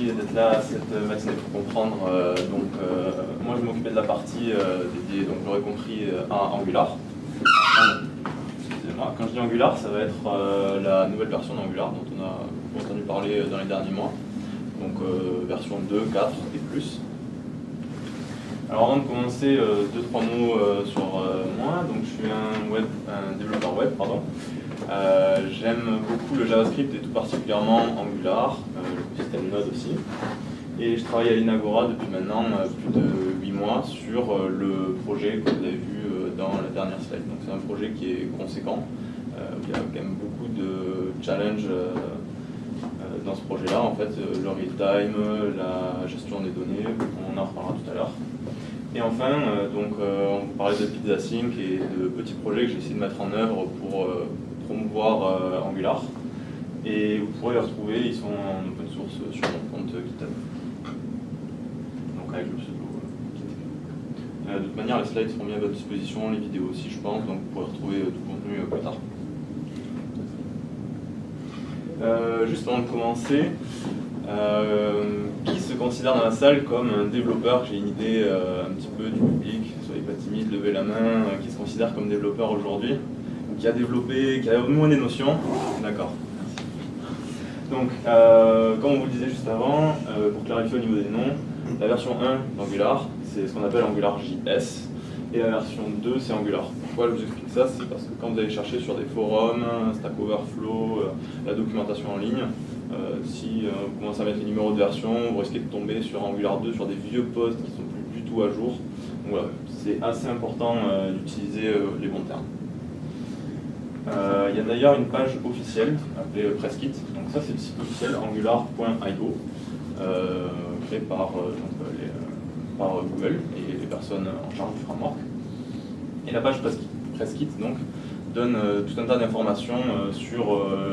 merci d'être là cette matinée pour comprendre. Moi je m'occupais de la partie dédiée, donc vous l'aurez compris, à Angular. Excusez-moi, quand je dis Angular, ça va être la nouvelle version d'Angular dont on a entendu parler dans les derniers mois. Donc version 2, 4 et plus. Alors avant de commencer, 2-3 mots sur moi. Donc je suis un développeur web, pardon. J'aime beaucoup le JavaScript et tout particulièrement Angular, l'écosystème Node aussi. Et je travaille à l'Inagora depuis maintenant plus de 8 mois sur le projet que vous avez vu dans la dernière slide. Donc c'est un projet qui est conséquent. Il y a quand même beaucoup de challenges dans ce projet-là. En fait, le real-time, la gestion des données, on en reparlera tout à l'heure. Et enfin, on vous parlait de PizzaSync et de petits projets que j'ai essayé de mettre en œuvre pour promouvoir Angular. Et vous pourrez les retrouver, ils sont en open source sur mon compte GitHub. Donc avec le pseudo GitHub. De toute manière, les slides seront bien à votre disposition, les vidéos aussi, je pense, donc vous pourrez retrouver tout le contenu plus tard. Juste avant de commencer, qui se considère dans la salle comme un développeur? J'ai une idée un petit peu du public, soyez pas timide, levez la main, qui se considère comme développeur aujourd'hui, qui a développé, qui a au moins des notions. D'accord, merci. Donc, comme on vous le disait juste avant, pour clarifier au niveau des noms, la version 1 d'Angular, c'est ce qu'on appelle AngularJS, et la version 2, c'est Angular. Pourquoi je vous explique ça? C'est parce que quand vous allez chercher sur des forums, Stack Overflow, la documentation en ligne, si vous commencez à mettre les numéros de version, vous risquez de tomber sur Angular 2, sur des vieux posts qui ne sont plus du tout à jour. Donc voilà, c'est assez important d'utiliser les bons termes. Il y a d'ailleurs une page officielle appelée Presskit. Donc ça, c'est le site officiel angular.io, créé par Google et les personnes en charge du framework. Et la page Presskit donc, donne tout un tas d'informations sur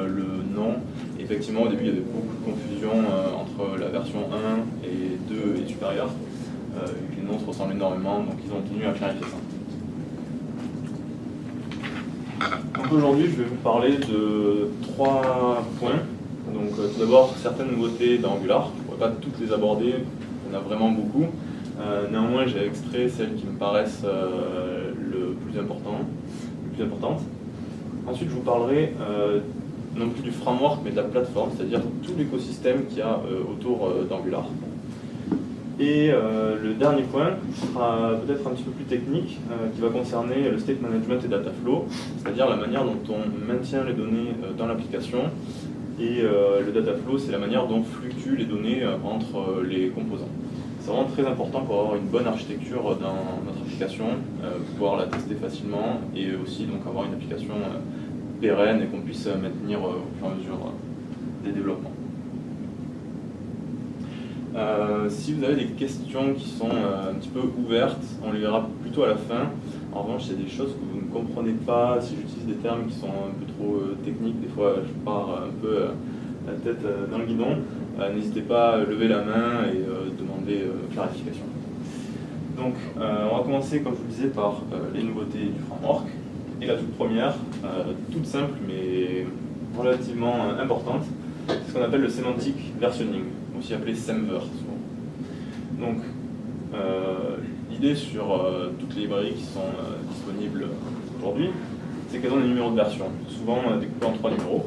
le nom. Et effectivement, au début, il y avait beaucoup de confusion entre la version 1 et 2 et supérieure. Les noms se ressemblent énormément, donc ils ont tenu à clarifier ça. Donc aujourd'hui, je vais vous parler de 3 points. Donc tout d'abord, certaines nouveautés d'Angular. Je ne pourrais pas toutes les aborder, il y en a vraiment beaucoup. Néanmoins, j'ai extrait celles qui me paraissent le plus importantes. Ensuite, je vous parlerai non plus du framework, mais de la plateforme, c'est-à-dire tout l'écosystème qu'il y a autour d'Angular. Et le dernier point sera peut-être un petit peu plus technique, qui va concerner le state management et data flow, c'est-à-dire la manière dont on maintient les données dans l'application. Et le data flow, c'est la manière dont fluctuent les données entre les composants. C'est vraiment très important pour avoir une bonne architecture dans notre application, pouvoir la tester facilement et aussi donc avoir une application pérenne et qu'on puisse maintenir au fur et à mesure des développements. Si vous avez des questions qui sont un petit peu ouvertes, on les verra plutôt à la fin. En revanche, il y a des choses que vous ne comprenez pas, si j'utilise des termes qui sont un peu trop techniques, des fois je pars un peu la tête dans le guidon, n'hésitez pas à lever la main et demander clarification. Donc on va commencer, comme je vous le disais, par les nouveautés du framework. Et la toute première, toute simple mais relativement importante, c'est ce qu'on appelle le semantic versioning, aussi appelé Semver. Donc l'idée sur toutes les librairies qui sont disponibles aujourd'hui, c'est qu'elles ont des numéros de version, souvent découpés en 3 numéros.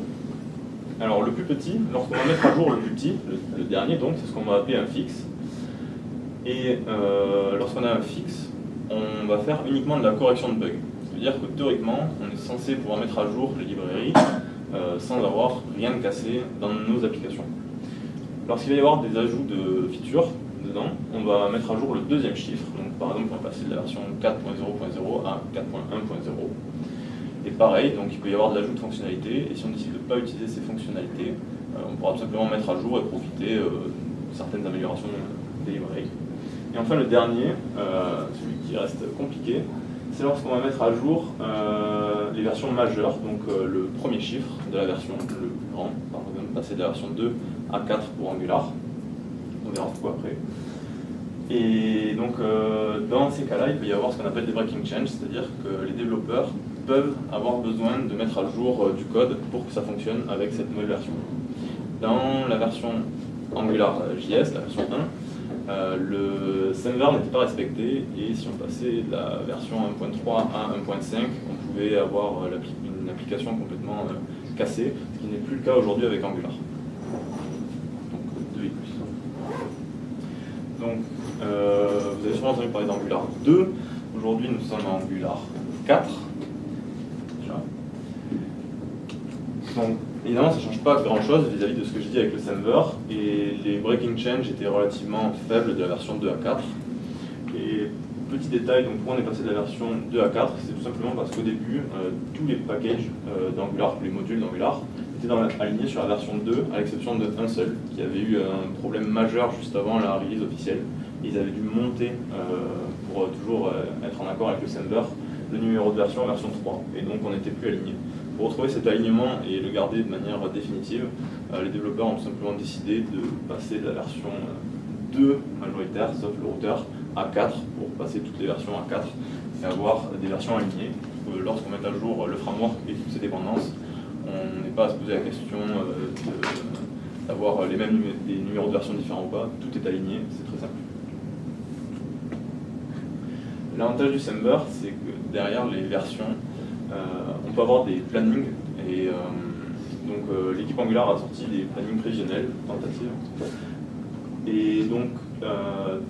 Alors le plus petit, lorsqu'on va mettre à jour le plus petit, le dernier donc, c'est ce qu'on va appeler un fixe. Et lorsqu'on a un fixe, on va faire uniquement de la correction de bugs. C'est-à-dire que théoriquement, on est censé pouvoir mettre à jour les librairies sans avoir rien de cassé dans nos applications. Lorsqu'il va y avoir des ajouts de features dedans, on va mettre à jour le deuxième chiffre. Donc par exemple, on va passer de la version 4.0.0 à 4.1.0. Et pareil, donc il peut y avoir de l'ajout de fonctionnalités, et si on décide de ne pas utiliser ces fonctionnalités, on pourra tout simplement mettre à jour et profiter de certaines améliorations des librairies. Et enfin le dernier, celui qui reste compliqué, c'est lorsqu'on va mettre à jour les versions majeures, donc le premier chiffre de la version, le plus grand, par exemple passer de la version 2 à 4 pour Angular, on verra pourquoi après. Et donc dans ces cas-là, il peut y avoir ce qu'on appelle des breaking changes, c'est-à-dire que les développeurs peuvent avoir besoin de mettre à jour du code pour que ça fonctionne avec cette nouvelle version. Dans la version Angular JS, la version 1, le Semver n'était pas respecté, et si on passait de la version 1.3 à 1.5, on pouvait avoir une application complètement cassée, ce qui n'est plus le cas aujourd'hui avec Angular. Donc 2 et plus. Donc vous avez sûrement entendu parler d'Angular 2, aujourd'hui nous sommes en Angular 4. Donc, évidemment, ça ne change pas grand-chose vis-à-vis de ce que je dis avec le Semver, et les breaking change étaient relativement faibles de la version 2 à 4. Et petit détail, donc pourquoi on est passé de la version 2 à 4, c'est tout simplement parce qu'au début, tous les packages d'Angular, tous les modules d'Angular, étaient alignés sur la version 2, à l'exception d'un seul, qui avait eu un problème majeur juste avant la release officielle. Ils avaient dû monter, pour toujours être en accord avec le Semver, le numéro de version en version 3, et donc on n'était plus aligné. Pour retrouver cet alignement et le garder de manière définitive, les développeurs ont tout simplement décidé de passer de la version 2 majoritaire, sauf le routeur, à 4 pour passer toutes les versions à 4 et avoir des versions alignées. Lorsqu'on met à jour le framework et toutes ses dépendances, on n'est pas à se poser la question d'avoir des numéros de version différents ou pas, tout est aligné, c'est très simple. L'avantage du Semver, c'est que derrière les versions, on peut avoir des plannings, et donc l'équipe Angular a sorti des plannings prévisionnels, tentatives, et donc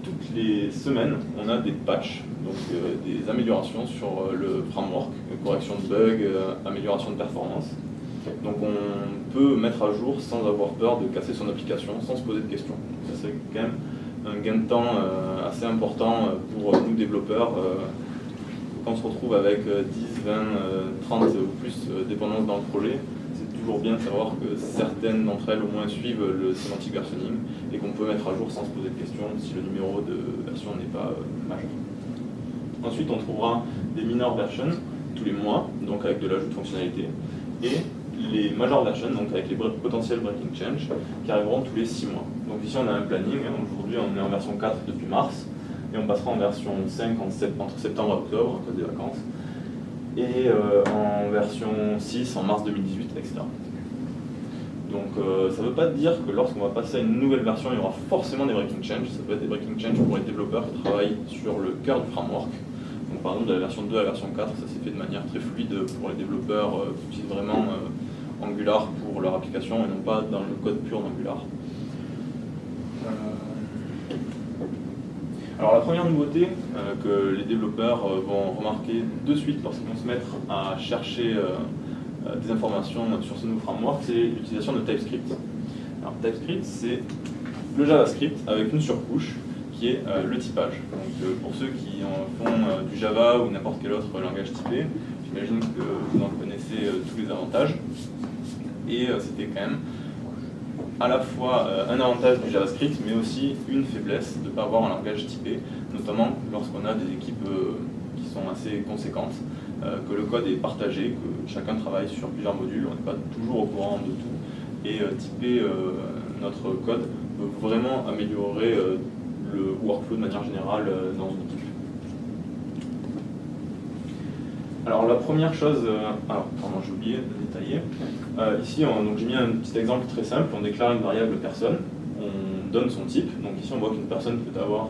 toutes les semaines on a des patchs, donc des améliorations sur le framework, correction de bugs, amélioration de performance. Donc on peut mettre à jour sans avoir peur de casser son application, sans se poser de questions. Ça c'est quand même un gain de temps assez important pour nous développeurs. Quand on se retrouve avec 10, 20, 30 ou plus dépendances dans le projet, c'est toujours bien de savoir que certaines d'entre elles au moins suivent le semantic versioning et qu'on peut mettre à jour sans se poser de questions si le numéro de version n'est pas majeur. Ensuite, on trouvera des minor versions tous les mois, donc avec de l'ajout de fonctionnalités, et les major versions, donc avec les potentiels breaking change, qui arriveront tous les 6 mois. Donc ici on a un planning, aujourd'hui on est en version 4 depuis mars, et on passera en version 5 entre septembre et octobre, à cause des vacances, et en version 6 en mars 2018, etc. Donc ça ne veut pas dire que lorsqu'on va passer à une nouvelle version, il y aura forcément des breaking change. Ça peut être des breaking change pour les développeurs qui travaillent sur le cœur du framework. Donc par exemple de la version 2 à la version 4, ça s'est fait de manière très fluide pour les développeurs qui utilisent vraiment Angular pour leur application et non pas dans le code pur d'Angular. Alors la première nouveauté que les développeurs vont remarquer de suite lorsqu'ils vont se mettre à chercher des informations sur ce nouveau framework, c'est l'utilisation de TypeScript. Alors TypeScript, c'est le JavaScript avec une surcouche qui est le typage. Donc pour ceux qui font du Java ou n'importe quel autre langage typé, j'imagine que vous en connaissez tous les avantages. Et c'était quand même à la fois un avantage du JavaScript, mais aussi une faiblesse de ne pas avoir un langage typé, notamment lorsqu'on a des équipes qui sont assez conséquentes, que le code est partagé, que chacun travaille sur plusieurs modules, on n'est pas toujours au courant de tout, et typer notre code peut vraiment améliorer le workflow de manière générale dans une équipe. Alors la première chose, j'ai oublié de détailler. Ici, donc j'ai mis un petit exemple très simple. On déclare une variable personne, on donne son type. Donc ici, on voit qu'une personne peut avoir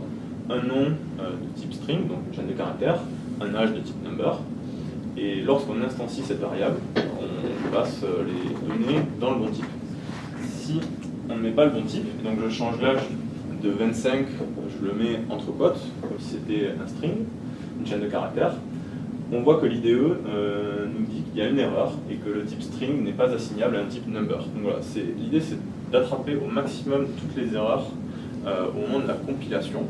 un nom de type string, donc une chaîne de caractères, un âge de type number. Et lorsqu'on instancie cette variable, on passe les données dans le bon type. Si on ne met pas le bon type, donc je change l'âge de 25, je le mets entre quotes, comme si c'était un string, une chaîne de caractères. On voit que l'IDE nous dit qu'il y a une erreur et que le type string n'est pas assignable à un type number. Donc voilà, l'idée c'est d'attraper au maximum toutes les erreurs au moment de la compilation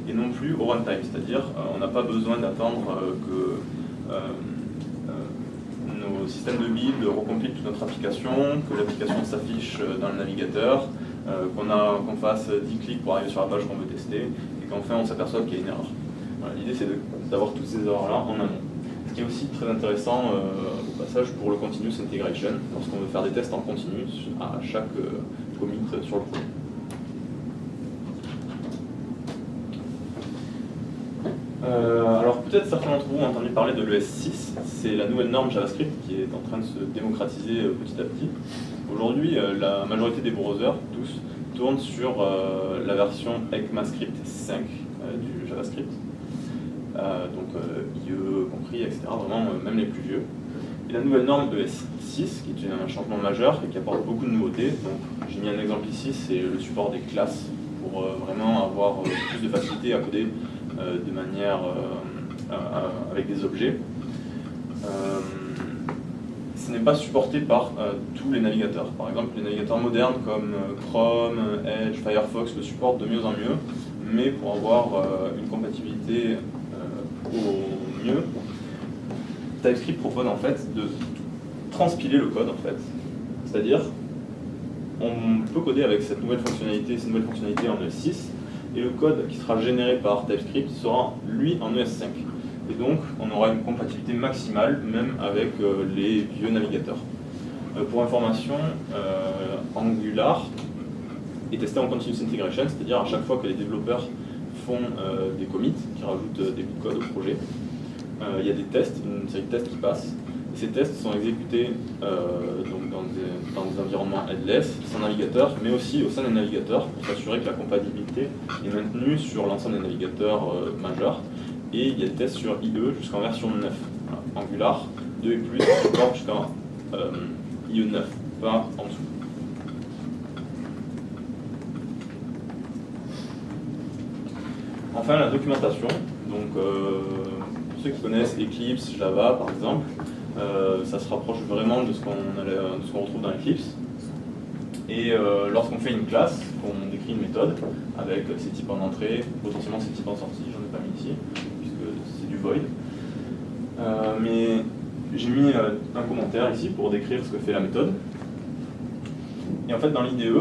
et non plus au runtime, c'est-à-dire on n'a pas besoin d'attendre que nos systèmes de build recompilent toute notre application, que l'application s'affiche dans le navigateur, qu'on fasse 10 clics pour arriver sur la page qu'on veut tester et qu'enfin on s'aperçoit qu'il y a une erreur. Voilà, l'idée c'est d'avoir toutes ces erreurs-là en amont. Ce qui est aussi très intéressant au passage pour le continuous integration, lorsqu'on veut faire des tests en continu à chaque commit sur le projet. Alors peut-être certains d'entre vous ont entendu parler de l'ES6, c'est la nouvelle norme JavaScript qui est en train de se démocratiser petit à petit. Aujourd'hui, la majorité des browsers, tous, tournent sur la version ECMAScript 5 du JavaScript, donc IE compris, etc., vraiment même les plus vieux. Et la nouvelle norme ES6, qui est un changement majeur et qui apporte beaucoup de nouveautés, donc j'ai mis un exemple ici, c'est le support des classes, pour vraiment avoir plus de facilité à coder de manière avec des objets. Ce n'est pas supporté par tous les navigateurs. Par exemple, les navigateurs modernes comme Chrome, Edge, Firefox le supportent de mieux en mieux, mais pour avoir une compatibilité au mieux, TypeScript propose en fait de transpiler le code en fait. C'est-à-dire, on peut coder avec cette nouvelle fonctionnalité en ES6, et le code qui sera généré par TypeScript sera lui en ES5. Et donc, on aura une compatibilité maximale, même avec les vieux navigateurs. Pour information, Angular est testé en continuous integration, c'est-à-dire à chaque fois que les développeurs font des commits, qui rajoutent des bouts de code au projet, il y a des tests, une série de tests qui passent. Et ces tests sont exécutés donc dans des environnements headless, sans navigateur, mais aussi au sein des navigateurs, pour s'assurer que la compatibilité est maintenue sur l'ensemble des navigateurs majeurs. Et il y a des tests sur IE jusqu'en version 9. Voilà. Angular 2 et plus supporte jusqu'en IE 9, pas en dessous. Enfin, la documentation. Donc, pour ceux qui connaissent Eclipse, Java par exemple, ça se rapproche vraiment de ce qu'on retrouve dans Eclipse. Et lorsqu'on fait une classe, on décrit une méthode avec ses types en entrée, potentiellement ses types en sortie, j'en ai pas mis ici, puisque c'est du void. Mais j'ai mis un commentaire ici pour décrire ce que fait la méthode. Et en fait, dans l'IDE,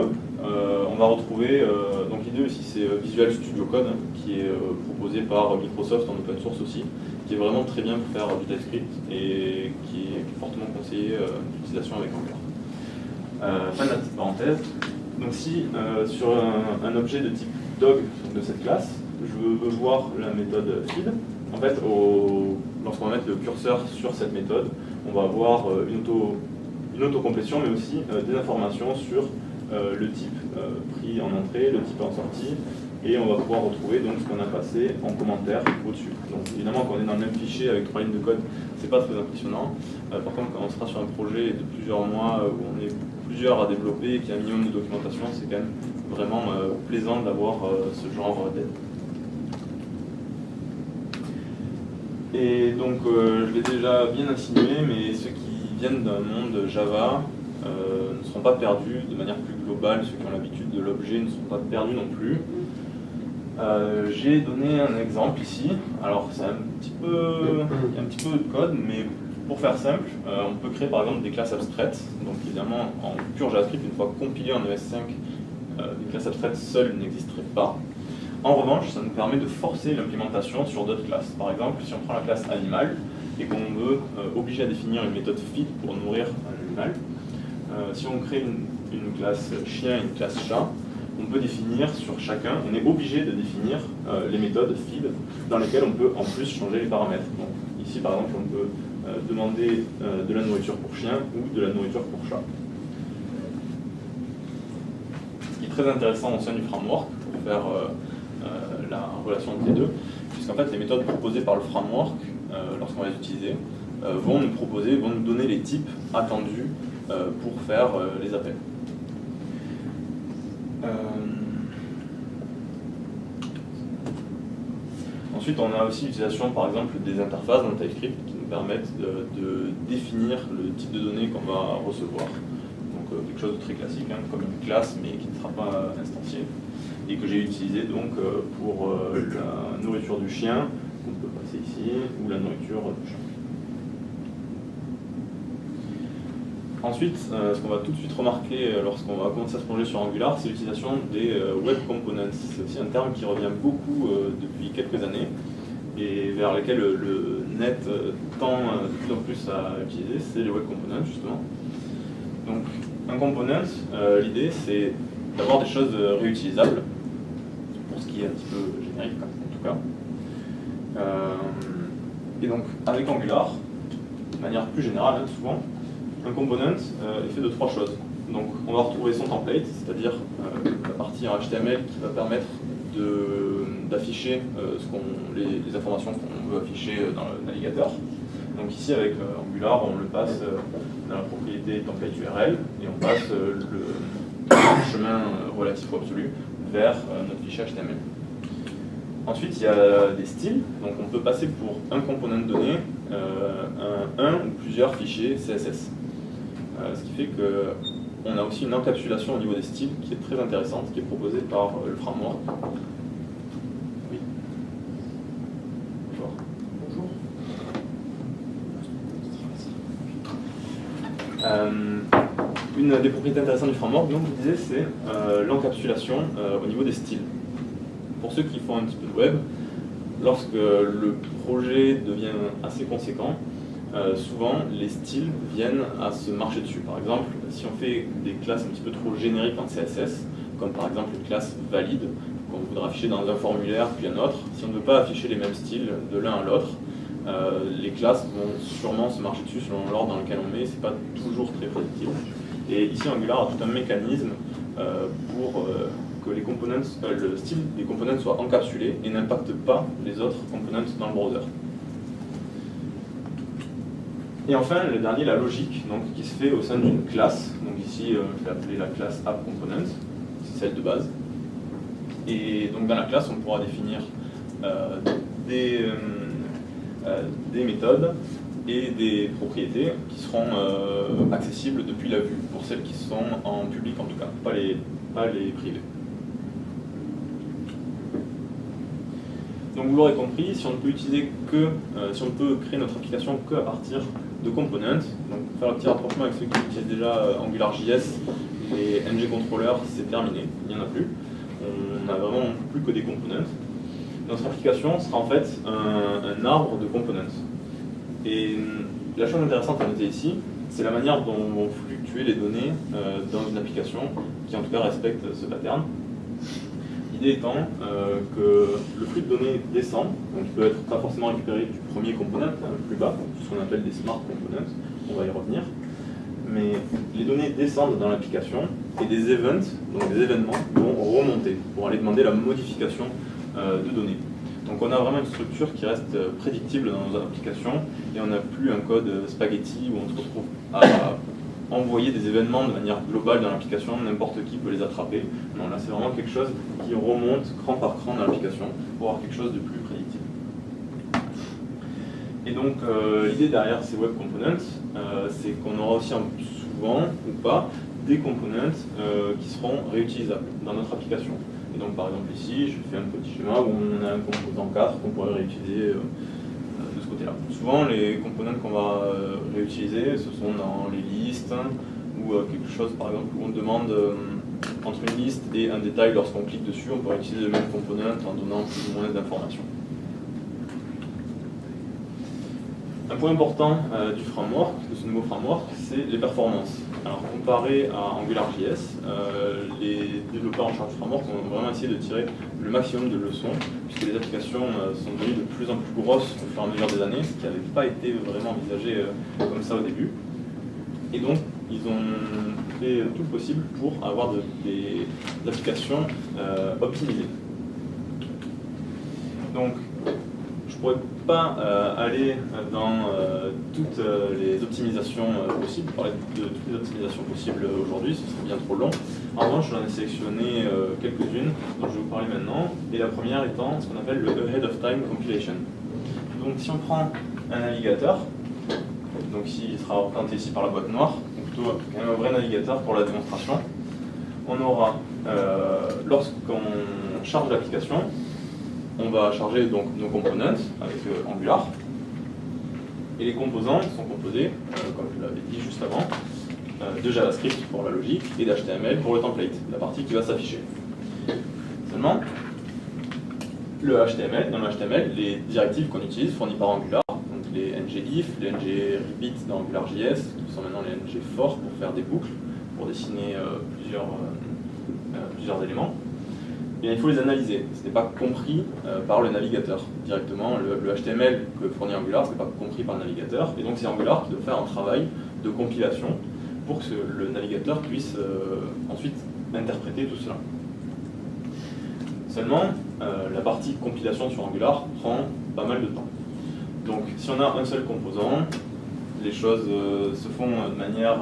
on va retrouver, donc l'IDE ici c'est Visual Studio Code, qui est proposé par Microsoft en open source aussi, qui est vraiment très bien pour faire du TypeScript et qui est fortement conseillé d'utilisation avec Angular. Fin de la petite parenthèse. Donc si sur un objet de type dog de cette classe, je veux voir la méthode feed, en fait, lorsqu'on va mettre le curseur sur cette méthode, on va avoir une autocomplétion, mais aussi des informations sur le type pris en entrée, le type en sortie, et on va pouvoir retrouver donc ce qu'on a passé en commentaire au-dessus. Donc évidemment, quand on est dans le même fichier avec 3 lignes de code, c'est pas très impressionnant. Par contre, quand on sera sur un projet de plusieurs mois où on est plusieurs à développer et qu'il y a un minimum de documentation, c'est quand même vraiment plaisant d'avoir ce genre d'aide. Et donc, je l'ai déjà bien insinué, mais ceux qui viennent d'un monde Java ne seront pas perdus de manière plus globale. Ceux qui ont l'habitude de l'objet ne seront pas perdus non plus. J'ai donné un exemple ici. Alors, c'est il y a un petit peu de code, mais pour faire simple, on peut créer par exemple des classes abstraites. Donc, évidemment, en pur JavaScript, une fois compilé en ES5, une classe abstraite seule n'existerait pas. En revanche, ça nous permet de forcer l'implémentation sur d'autres classes. Par exemple, si on prend la classe animal et qu'on veut obliger à définir une méthode feed pour nourrir un animal, si on crée une classe chien et une classe chat, on peut définir sur chacun, on est obligé de définir les méthodes feed dans lesquelles on peut en plus changer les paramètres. Donc, ici, par exemple, on peut demander de la nourriture pour chien ou de la nourriture pour chat. Ce qui est très intéressant au sein du framework pour faire la relation entre les deux, puisqu'en fait les méthodes proposées par le framework, lorsqu'on va les utiliser, vont nous donner les types attendus pour faire les appels. Ensuite, on a aussi l'utilisation par exemple des interfaces dans TypeScript qui nous permettent de définir le type de données qu'on va recevoir. Donc quelque chose de très classique, hein, comme une classe mais qui ne sera pas instanciée, et que j'ai utilisé donc pour la nourriture du chien, qu'on peut passer ici, ou la nourriture du chat. Ensuite, ce qu'on va tout de suite remarquer lorsqu'on va commencer à se plonger sur Angular, c'est l'utilisation des web components. C'est aussi un terme qui revient beaucoup depuis quelques années, et vers lequel le net tend de plus en plus à utiliser, c'est les web components justement. Donc, un component, l'idée c'est d'avoir des choses réutilisables, pour ce qui est un petit peu générique en tout cas. Et donc, avec Angular, de manière plus générale, souvent, un component est fait de trois choses. Donc, on va retrouver son template, c'est-à-dire la partie en HTML qui va permettre d'afficher les informations qu'on veut afficher dans le navigateur. Donc ici, avec Angular, on le passe dans la propriété template URL et on passe le chemin relatif ou absolu vers notre fichier HTML. Ensuite, il y a des styles. Donc on peut passer pour un component donné un ou plusieurs fichiers CSS. Ce qui fait qu'on a aussi une encapsulation au niveau des styles qui est très intéressante, qui est proposée par le framework. Oui. Bonjour. Une des propriétés intéressantes du framework, donc je vous disais, c'est l'encapsulation au niveau des styles. Pour ceux qui font un petit peu de web, lorsque le projet devient assez conséquent, souvent les styles viennent à se marcher dessus. Par exemple, si on fait des classes un petit peu trop génériques en CSS, comme par exemple une classe valide, qu'on voudra afficher dans un formulaire puis un autre, si on ne veut pas afficher les mêmes styles de l'un à l'autre, les classes vont sûrement se marcher dessus selon l'ordre dans lequel on met, c'est pas toujours très prédictible. Et ici Angular a tout un mécanisme pour que les components, le style des components soit encapsulé et n'impacte pas les autres components dans le browser. Et enfin, le dernier, la logique, donc, qui se fait au sein d'une classe. Donc ici, je vais appeler la classe AppComponent, c'est celle de base. Et donc dans la classe, on pourra définir des méthodes et des propriétés qui seront accessibles depuis la vue, pour celles qui sont en public en tout cas, pas les privées. Donc vous l'aurez compris, si on ne peut utiliser si on ne peut créer notre application que à partir de components, donc faire un petit rapprochement avec ceux qui utilisent déjà AngularJS, les ngControllers, c'est terminé, il n'y en a plus. On n'a vraiment plus que des components. Notre application sera en fait un arbre de components. Et la chose intéressante à noter ici, c'est la manière dont vont fluctuer les données dans une application qui en tout cas respecte ce pattern. L'idée étant que le flux de données descend, donc il peut être pas forcément récupéré du premier component, plus bas, ce qu'on appelle des smart components, on va y revenir. Mais les données descendent dans l'application et des events, donc des événements, vont remonter pour aller demander la modification de données. Donc on a vraiment une structure qui reste prédictible dans nos applications et on n'a plus un code spaghetti où on se retrouve à envoyer des événements de manière globale dans l'application, n'importe qui peut les attraper. Non, là c'est vraiment quelque chose qui remonte cran par cran dans l'application pour avoir quelque chose de plus prédictible. Et donc l'idée derrière ces web components, c'est qu'on aura aussi souvent ou pas des components qui seront réutilisables dans notre application. Et donc par exemple ici, je fais un petit schéma où on a un composant 4 qu'on pourrait réutiliser de ce côté-là. Souvent les composants qu'on va réutiliser, ce sont dans les listes ou quelque chose par exemple où on demande entre une liste et un détail, lorsqu'on clique dessus, on peut utiliser le même component en donnant plus ou moins d'informations. Un point important du framework, de ce nouveau framework, c'est les performances. Alors comparé à AngularJS, les développeurs en charge du framework ont vraiment essayé de tirer le maximum de leçons, puisque les applications sont devenues de plus en plus grosses au fur et à mesure des années, ce qui n'avait pas été vraiment envisagé comme ça au début. Et donc, ils ont fait tout le possible pour avoir des applications optimisées. Donc, je ne pourrais pas aller dans toutes les optimisations possibles, parler de toutes les optimisations possibles aujourd'hui, ce serait bien trop long. En revanche, j'en ai sélectionné quelques-unes dont je vais vous parler maintenant, et la première étant ce qu'on appelle le Ahead of Time Compilation. Donc si on prend un navigateur, donc ici il sera représenté ici par la boîte noire, ou plutôt un vrai navigateur pour la démonstration, on aura, lorsqu'on charge l'application, on va charger donc nos components avec Angular, et les composants sont composés, comme je l'avais dit juste avant, de JavaScript pour la logique et d'HTML pour le template, la partie qui va s'afficher. Seulement, le HTML, dans le HTML, les directives qu'on utilise fournies par Angular, donc les ngIf, les ngRepeat dans AngularJS, qui sont maintenant les ngFor pour faire des boucles, pour dessiner plusieurs éléments, bien, il faut les analyser. Ce n'est pas compris par le navigateur directement. Le HTML que fournit Angular, ce n'est pas compris par le navigateur, et donc c'est Angular qui doit faire un travail de compilation pour que le navigateur puisse ensuite interpréter tout cela. Seulement, la partie compilation sur Angular prend pas mal de temps. Donc si on a un seul composant, les choses se font de manière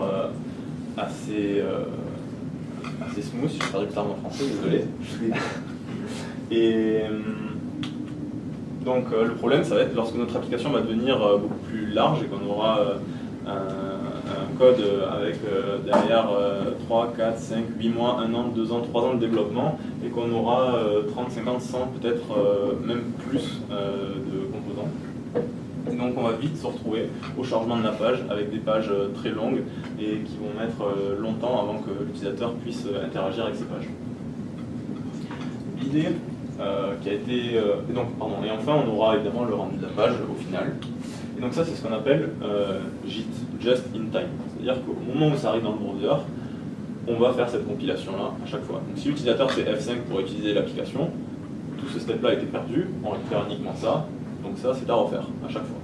assez smooth, j'ai perdu le terme en français, désolé. Et donc le problème, ça va être lorsque notre application va devenir beaucoup plus large et qu'on aura un code avec derrière 3, 4, 5, 8 mois, 1 an, 2 ans, 3 ans de développement et qu'on aura 30, 50, 100, peut-être même plus de composants. Et donc on va vite se retrouver au chargement de la page avec des pages très longues et qui vont mettre longtemps avant que l'utilisateur puisse interagir avec ces pages. L'idée qui a été... et enfin on aura évidemment le rendu de la page au final. Et donc ça c'est ce qu'on appelle JIT, Just in Time. C'est-à-dire qu'au moment où ça arrive dans le browser, on va faire cette compilation-là à chaque fois. Donc si l'utilisateur fait F5 pour utiliser l'application, tout ce step-là a été perdu, on récupère uniquement ça. Donc ça, c'est à refaire à chaque fois.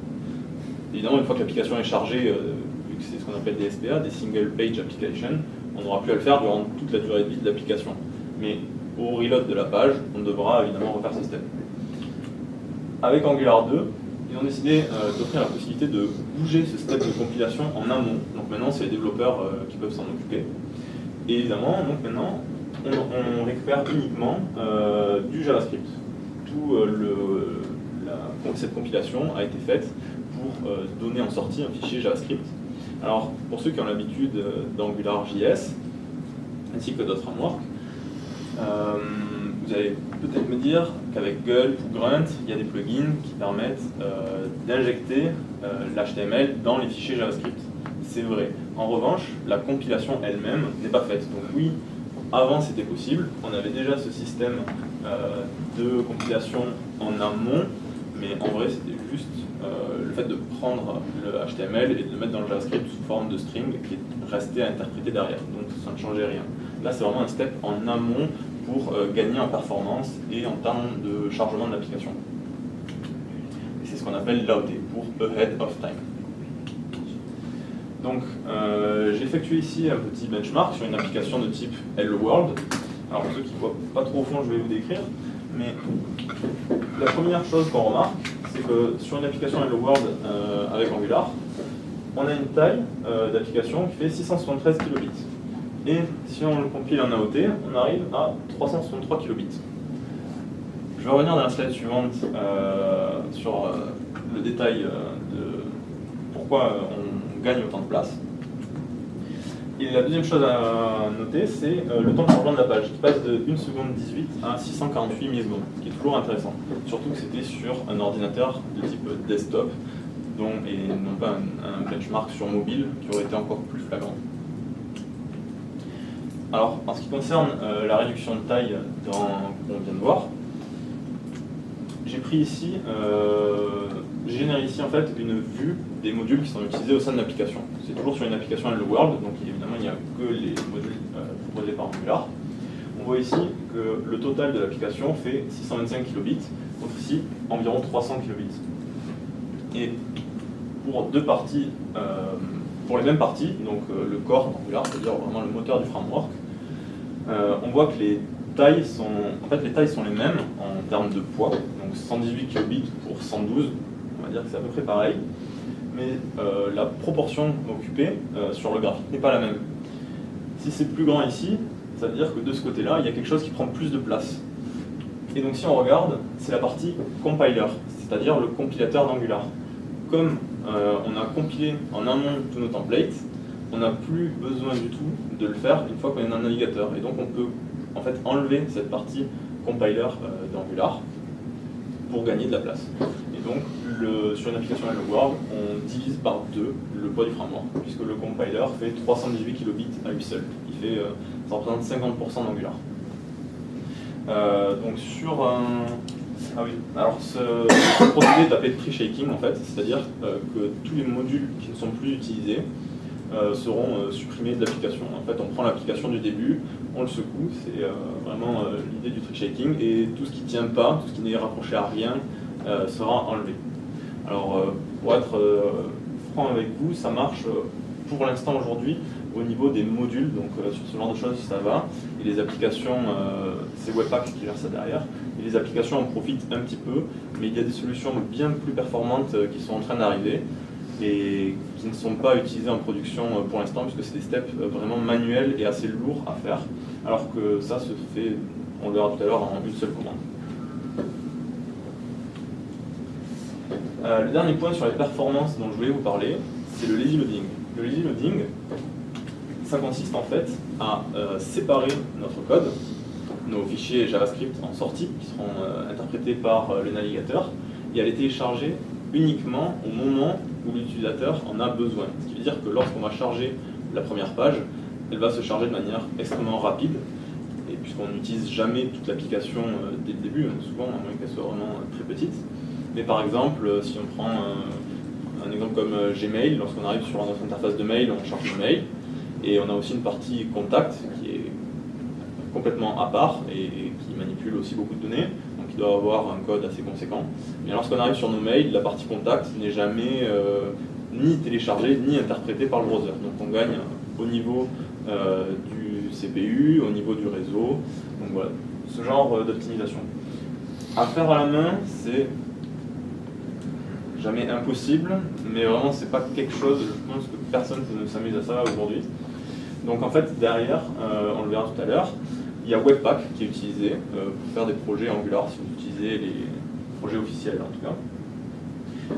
Évidemment, une fois que l'application est chargée, vu que c'est ce qu'on appelle des SPA, des Single Page Application, on n'aura plus à le faire durant toute la durée de vie de l'application. Mais au reload de la page, on devra évidemment refaire ce step. Avec Angular 2, ils ont décidé d'offrir la possibilité de bouger ce step de compilation en amont. Donc maintenant, c'est les développeurs qui peuvent s'en occuper. Et évidemment, donc maintenant, on récupère uniquement du JavaScript. Cette compilation a été faite pour donner en sortie un fichier JavaScript. Alors, pour ceux qui ont l'habitude d'AngularJS, ainsi que d'autres frameworks, vous allez peut-être me dire qu'avec Gulp ou Grunt, il y a des plugins qui permettent d'injecter l'HTML dans les fichiers JavaScript. C'est vrai. En revanche, la compilation elle-même n'est pas faite. Donc oui, avant c'était possible, on avait déjà ce système de compilation en amont, mais en vrai c'était juste le fait de prendre le HTML et de le mettre dans le JavaScript sous forme de string qui restait à interpréter derrière, donc ça ne changeait rien. Là c'est vraiment un step en amont pour gagner en performance et en termes de chargement de l'application. Et c'est ce qu'on appelle l'AOT, pour Ahead of Time. Donc j'ai effectué ici un petit benchmark sur une application de type Hello World. Alors pour ceux qui ne voient pas trop au fond, je vais vous décrire, mais la première chose qu'on remarque, c'est que sur une application Hello World avec Angular, on a une taille d'application qui fait 673 kilobits. Et si on le compile en AOT, on arrive à 363 kilobits. Je vais revenir dans la slide suivante sur le détail de pourquoi on gagne autant de place. Et la deuxième chose à noter, c'est le temps de chargement de la page, qui passe de 1 seconde 18 à 648 millisecondes, ce qui est toujours intéressant. Surtout que c'était sur un ordinateur de type desktop, et non pas un benchmark sur mobile, qui aurait été encore plus flagrant. Alors, en ce qui concerne la réduction de taille qu'on vient de voir, j'ai pris ici, j'ai généré ici en fait une vue des modules qui sont utilisés au sein de l'application. C'est toujours sur une application Hello World, donc évidemment il n'y a que les modules proposés par Angular. On voit ici que le total de l'application fait 625 kilobits, contre ici environ 300 kilobits. Et pour deux parties, pour les mêmes parties, donc le core d'Angular, c'est-à-dire vraiment le moteur du framework, on voit que les tailles sont les mêmes en termes de poids, donc 118 kilobits pour 112, on va dire que c'est à peu près pareil, mais la proportion occupée sur le graphique n'est pas la même. Si c'est plus grand ici, ça veut dire que de ce côté-là, il y a quelque chose qui prend plus de place. Et donc si on regarde, c'est la partie compiler, c'est-à-dire le compilateur d'Angular. Comme on a compilé en amont tous nos templates, on n'a plus besoin du tout de le faire une fois qu'on est dans le navigateur. Et donc on peut en fait enlever cette partie compiler d'Angular pour gagner de la place. Et donc sur une application Hello World, on divise par 2 le poids du framework, puisque le compiler fait 318 kilobits à lui seul. Ça représente 50% d'Angular. Donc sur un... Ah oui, alors ce procédé est appelé tree shaking en fait, c'est-à-dire que tous les modules qui ne sont plus utilisés seront supprimés de l'application. En fait, on prend l'application du début, on le secoue, c'est vraiment l'idée du trick shaking, et tout ce qui ne tient pas, tout ce qui n'est raccroché à rien, sera enlevé. Alors, pour être franc avec vous, ça marche pour l'instant aujourd'hui au niveau des modules, donc sur ce genre de choses ça va, et les applications, c'est Webpack qui gère ça derrière, et les applications en profitent un petit peu, mais il y a des solutions bien plus performantes qui sont en train d'arriver, et qui ne sont pas utilisées en production pour l'instant, puisque c'est des steps vraiment manuels et assez lourds à faire, alors que ça se fait, on le verra tout à l'heure, en une seule commande. Le dernier point sur les performances dont je voulais vous parler, c'est le lazy loading. Le lazy loading, ça consiste en fait à séparer notre code, nos fichiers JavaScript en sortie, qui seront interprétés par le navigateur, et à les télécharger uniquement au moment où l'utilisateur en a besoin. Ce qui veut dire que lorsqu'on va charger la première page, elle va se charger de manière extrêmement rapide, et puisqu'on n'utilise jamais toute l'application dès le début, souvent, à moins qu'elle soit vraiment très petite. Mais par exemple, si on prend un exemple comme Gmail, lorsqu'on arrive sur notre interface de mail, on charge le mail, et on a aussi une partie contact qui est complètement à part et qui manipule aussi beaucoup de données, donc il doit avoir un code assez conséquent. Et lorsqu'on arrive sur nos mails, la partie contact n'est jamais ni téléchargée ni interprétée par le browser. Donc on gagne au niveau du CPU, au niveau du réseau, donc voilà, ce genre d'optimisation. À faire à la main, c'est jamais impossible, mais vraiment c'est pas quelque chose, je pense que personne ne s'amuse à ça aujourd'hui. Donc en fait derrière, on le verra tout à l'heure, il y a Webpack qui est utilisé pour faire des projets Angular, si vous utilisez les projets officiels en tout cas.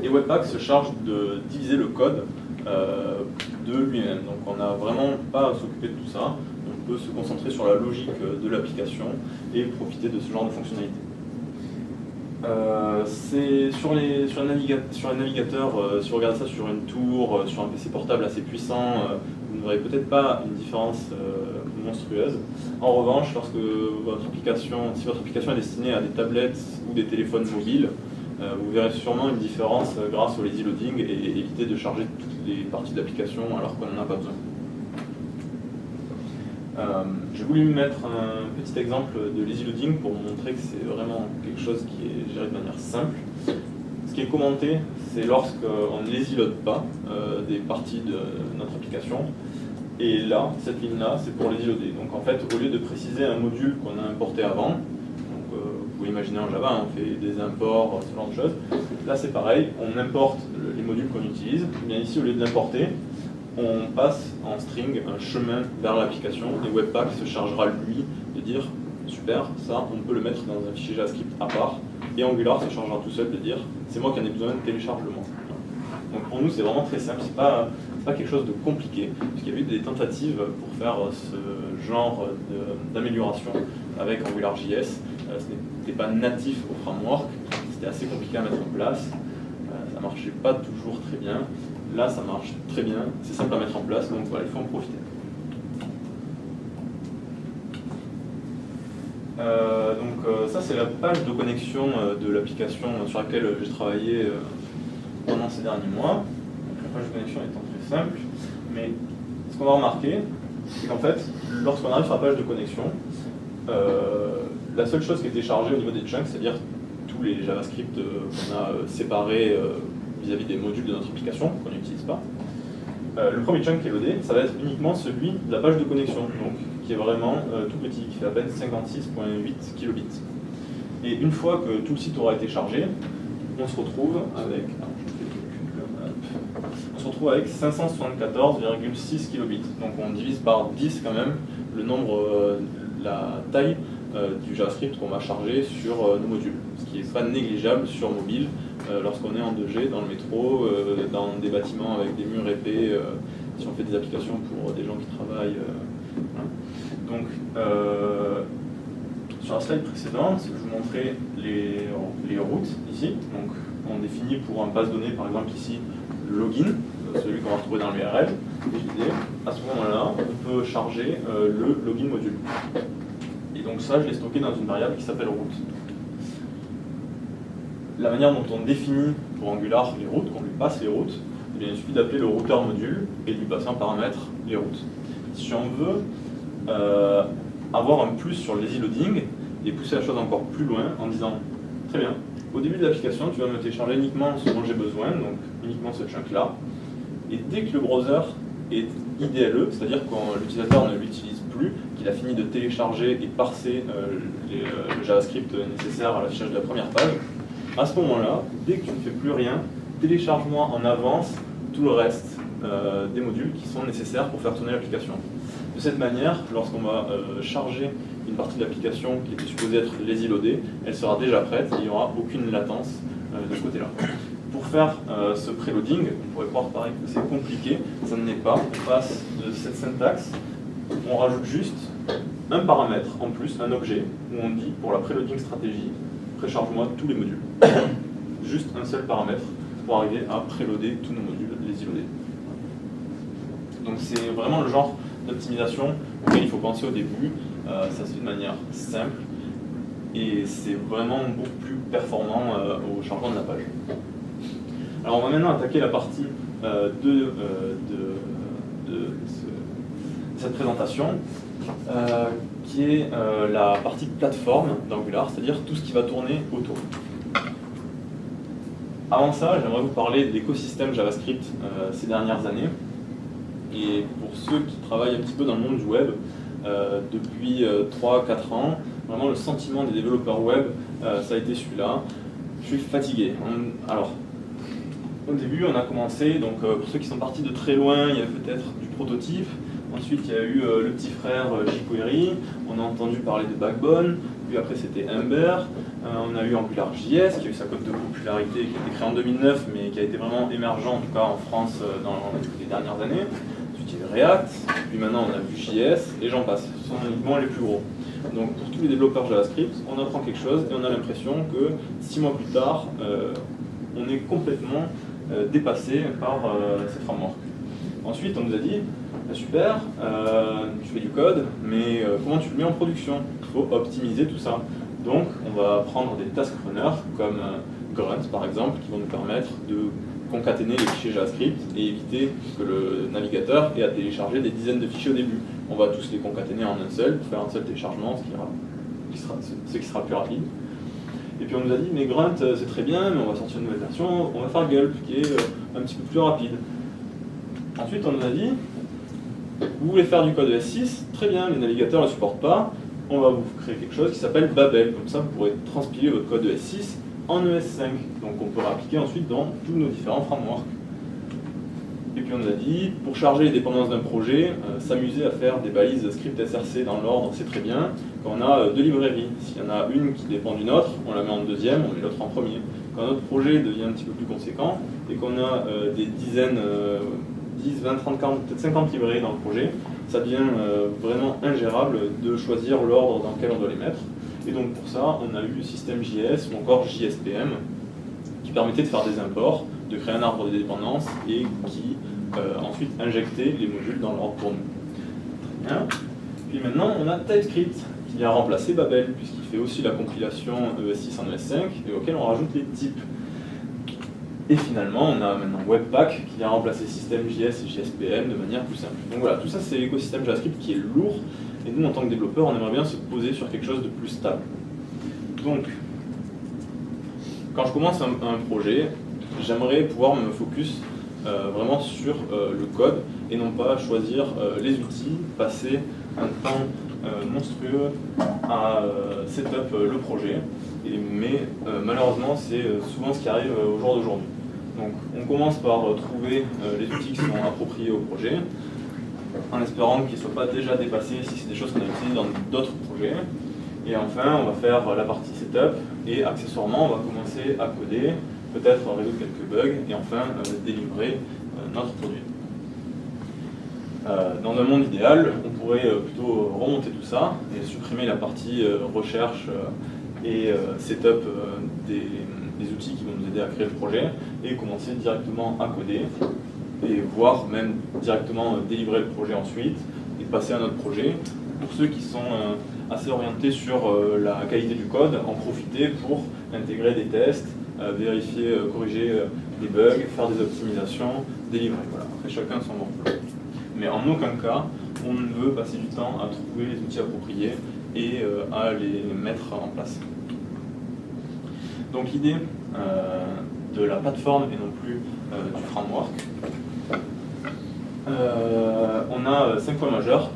Et Webpack se charge de diviser le code de lui-même, donc on n'a vraiment pas à s'occuper de tout ça, on peut se concentrer sur la logique de l'application et profiter de ce genre de fonctionnalités. C'est sur les navigateurs, si vous regardez ça sur une tour, sur un PC portable assez puissant, vous n'aurez peut-être pas une différence monstrueuse. En revanche, lorsque si votre application est destinée à des tablettes ou des téléphones mobiles, vous verrez sûrement une différence grâce au lazy loading et éviter de charger toutes les parties de l'application alors qu'on n'en a pas besoin. J'ai voulu mettre un petit exemple de lazy loading pour montrer que c'est vraiment quelque chose qui est géré de manière simple. Ce qui est commenté, c'est lorsqu'on ne lazy load pas des parties de notre application. Et là, cette ligne-là, c'est pour lazy loader. Donc en fait, au lieu de préciser un module qu'on a importé avant, donc, vous pouvez imaginer en Java, on fait des imports, ce genre de choses. Là, c'est pareil, on importe les modules qu'on utilise. Et bien ici, au lieu de l'importer, on passe en string un chemin vers l'application et Webpack se chargera lui de dire super, ça on peut le mettre dans un fichier JavaScript à part, et Angular se chargera tout seul de dire c'est moi qui en ai besoin, télécharge-le moi. Donc pour nous c'est vraiment très simple, c'est pas quelque chose de compliqué, puisqu'il y a eu des tentatives pour faire ce genre d'amélioration avec AngularJS. Ce n'était pas natif au framework, c'était assez compliqué à mettre en place, ça marchait pas toujours très bien. Là, ça marche très bien, c'est simple à mettre en place, donc voilà, il faut en profiter. Ça, c'est la page de connexion de l'application sur laquelle j'ai travaillé pendant ces derniers mois. Donc, la page de connexion étant très simple, mais ce qu'on va remarquer, c'est qu'en fait, lorsqu'on arrive sur la page de connexion, la seule chose qui était chargée au niveau des chunks, c'est-à-dire tous les JavaScript qu'on a séparés vis-à-vis des modules de notre application qu'on n'utilise pas. Le premier chunk qui est loadé, ça va être uniquement celui de la page de connexion, donc, qui est vraiment tout petit, qui fait à peine 56,8 kilobits. Et une fois que tout le site aura été chargé, on se retrouve avec, 574,6 kilobits. Donc on divise par 10 quand même le nombre, la taille du JavaScript qu'on va charger sur nos modules, ce qui n'est pas négligeable sur mobile lorsqu'on est en 2G, dans le métro, dans des bâtiments avec des murs épais, si on fait des applications pour des gens qui travaillent. Voilà. Donc, sur la slide précédente, je vous montrais les routes ici. Donc, on définit pour un base données, par exemple ici, le login, celui qu'on va retrouver dans l'URL. Et je disais, à ce moment-là, on peut charger le login module. Et donc ça, je l'ai stocké dans une variable qui s'appelle route. La manière dont on définit pour Angular les routes, qu'on lui passe les routes, eh bien, il suffit d'appeler le routeur module et de lui passer en paramètre les routes. Si on veut avoir un plus sur le lazy loading et pousser la chose encore plus loin en disant très bien, au début de l'application, tu vas me télécharger uniquement ce dont j'ai besoin, donc uniquement ce chunk-là, et dès que le browser est IDLE, c'est-à-dire quand l'utilisateur ne l'utilise plus, qu'il a fini de télécharger et parser le JavaScript nécessaire à l'affichage de la première page, à ce moment-là, dès que tu ne fais plus rien, télécharge-moi en avance tout le reste des modules qui sont nécessaires pour faire tourner l'application. De cette manière, lorsqu'on va charger une partie de l'application qui était supposée être lazy loadée, elle sera déjà prête et il n'y aura aucune latence de ce côté-là. Pour faire ce préloading, on pourrait croire pareil que c'est compliqué, ça ne l'est pas. On passe de cette syntaxe, on rajoute juste un paramètre en plus, un objet, où on dit pour la préloading stratégie, précharge-moi tous les modules. Juste un seul paramètre pour arriver à préloader tous nos modules lazy loadés. Donc c'est vraiment le genre d'optimisation auquel il faut penser au début. Ça se fait de manière simple et c'est vraiment beaucoup plus performant au chargement de la page. Alors on va maintenant attaquer la partie de cette présentation qui est la partie plateforme d'Angular, c'est-à-dire tout ce qui va tourner autour. Avant ça, j'aimerais vous parler de l'écosystème JavaScript ces dernières années. Et pour ceux qui travaillent un petit peu dans le monde du web, depuis 3-4 ans, vraiment le sentiment des développeurs web, ça a été celui-là. Je suis fatigué. Alors, au début, on a commencé, donc pour ceux qui sont partis de très loin, il y avait peut-être du prototype. Ensuite, il y a eu le petit frère jQuery. On a entendu parler de Backbone. Puis après, c'était Ember. On a eu AngularJS, qui a eu sa cote de popularité, qui a été créée en 2009, mais qui a été vraiment émergent, en tout cas en France, dans les dernières années. Ensuite, il y a eu React. Puis maintenant, on a vu JS, et j'en passe. Ce sont uniquement les plus gros. Donc, pour tous les développeurs JavaScript, on apprend quelque chose, et on a l'impression que 6 mois plus tard, on est complètement dépassé par ces frameworks. Ensuite, on nous a dit, super, tu fais du code, mais comment tu le mets en production? Il faut optimiser tout ça. Donc, on va prendre des task runners comme Grunt, par exemple, qui vont nous permettre de concaténer les fichiers JavaScript et éviter que le navigateur ait à télécharger des dizaines de fichiers au début. On va tous les concaténer en un seul, pour faire un seul téléchargement, ce qui sera plus rapide. Et puis on nous a dit, mais Grunt, c'est très bien, mais on va sortir une nouvelle version, on va faire Gulp, qui est un petit peu plus rapide. Ensuite, on nous a dit, vous voulez faire du code ES6, très bien, les navigateurs ne le supportent pas, on va vous créer quelque chose qui s'appelle Babel, comme ça vous pourrez transpiler votre code ES6 en ES5, donc on peut appliquer ensuite dans tous nos différents frameworks. Et puis on nous a dit, pour charger les dépendances d'un projet, s'amuser à faire des balises script SRC dans l'ordre, c'est très bien. Quand on a deux librairies, s'il y en a une qui dépend d'une autre, on la met en deuxième, on met l'autre en premier. Quand notre projet devient un petit peu plus conséquent, et qu'on a des dizaines, 10, 20, 30, 40, peut-être 50 librairies dans le projet, ça devient vraiment ingérable de choisir l'ordre dans lequel on doit les mettre. Et donc pour ça, on a eu System.js ou encore JSPM, qui permettait de faire des imports, de créer un arbre de dépendances et qui ensuite injectait les modules dans l'ordre pour nous. Très bien. Puis maintenant, on a TypeScript qui vient remplacer Babel, puisqu'il fait aussi la compilation ES6 en ES5 et auquel on rajoute les types. Et finalement, on a maintenant Webpack qui vient remplacer System.js et JSPM de manière plus simple. Donc voilà, tout ça c'est l'écosystème JavaScript qui est lourd, et nous en tant que développeurs, on aimerait bien se poser sur quelque chose de plus stable. Donc, quand je commence un projet, j'aimerais pouvoir me focus vraiment sur le code et non pas choisir les outils, passer un temps monstrueux à setup le projet. Mais malheureusement, c'est souvent ce qui arrive au jour d'aujourd'hui. Donc, on commence par trouver les outils qui sont appropriés au projet, en espérant qu'ils ne soient pas déjà dépassés si c'est des choses qu'on a utilisées dans d'autres projets. Et enfin, on va faire la partie setup et accessoirement, on va commencer à coder, peut-être résoudre quelques bugs et enfin délivrer notre produit. Dans un monde idéal, on pourrait plutôt remonter tout ça et supprimer la partie recherche et setup des outils qui vont nous aider à créer le projet et commencer directement à coder et voire même directement délivrer le projet ensuite et passer à notre projet. Pour ceux qui sont assez orientés sur la qualité du code, en profiter pour intégrer des tests, vérifier, corriger des bugs, faire des optimisations, délivrer. Voilà. Après, chacun son boulot. Mais en aucun cas, on ne veut passer du temps à trouver les outils appropriés et à les mettre en place. Donc l'idée de la plateforme et non plus du framework, on a 5 points majeurs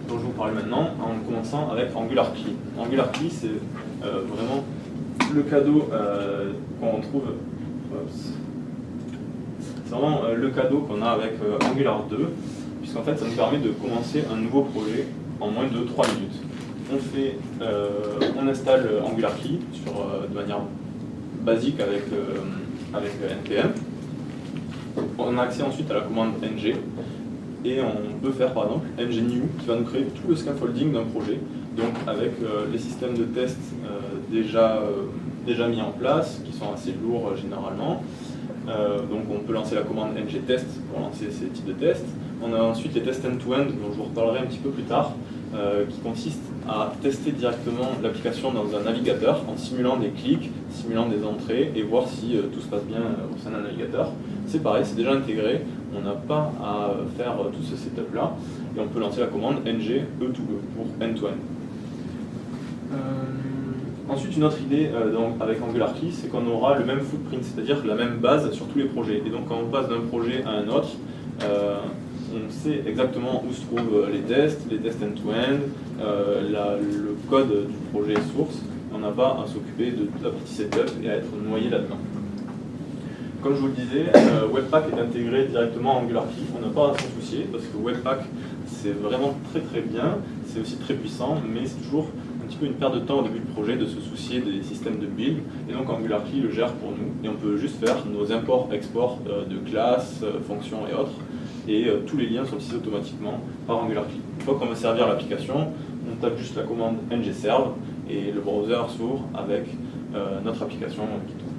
dont je vais vous parler maintenant, en commençant avec AngularKey. AngularKey, c'est vraiment le cadeau qu'on trouve. C'est vraiment le cadeau qu'on a avec Angular 2, puisqu'en fait ça nous permet de commencer un nouveau projet en moins de 3 minutes. On installe AngularKey de manière basique avec NPM. On a accès ensuite à la commande ng, et on peut faire par exemple ng-new qui va nous créer tout le scaffolding d'un projet, donc avec les systèmes de tests déjà mis en place, qui sont assez lourds généralement. Donc on peut lancer la commande ng-test pour lancer ces types de tests. On a ensuite les tests end-to-end, dont je vous reparlerai un petit peu plus tard, qui consistent à tester directement l'application dans un navigateur en simulant des clics, simulant des entrées et voir si tout se passe bien au sein d'un navigateur. C'est pareil, c'est déjà intégré, on n'a pas à faire tout ce setup là, et on peut lancer la commande ng e2e pour end-to-end. Ensuite, une autre idée avec AngularKey, c'est qu'on aura le même footprint, c'est-à-dire la même base sur tous les projets. Et donc quand on passe d'un projet à un autre, on sait exactement où se trouvent les tests end-to-end, le code du projet source. On n'a pas à s'occuper de toute la partie setup et à être noyé là-dedans. Comme je vous le disais, Webpack est intégré directement à AngularKey. On n'a pas à s'en soucier parce que Webpack, c'est vraiment très très bien, c'est aussi très puissant, mais c'est toujours un petit peu une perte de temps au début du projet de se soucier des systèmes de build, et donc AngularKey le gère pour nous, et on peut juste faire nos imports-exports de classes, fonctions et autres, et tous les liens sont tissés automatiquement par AngularKey. Une fois qu'on veut servir l'application, on tape juste la commande ng-serve, et le browser s'ouvre avec notre application qui tourne.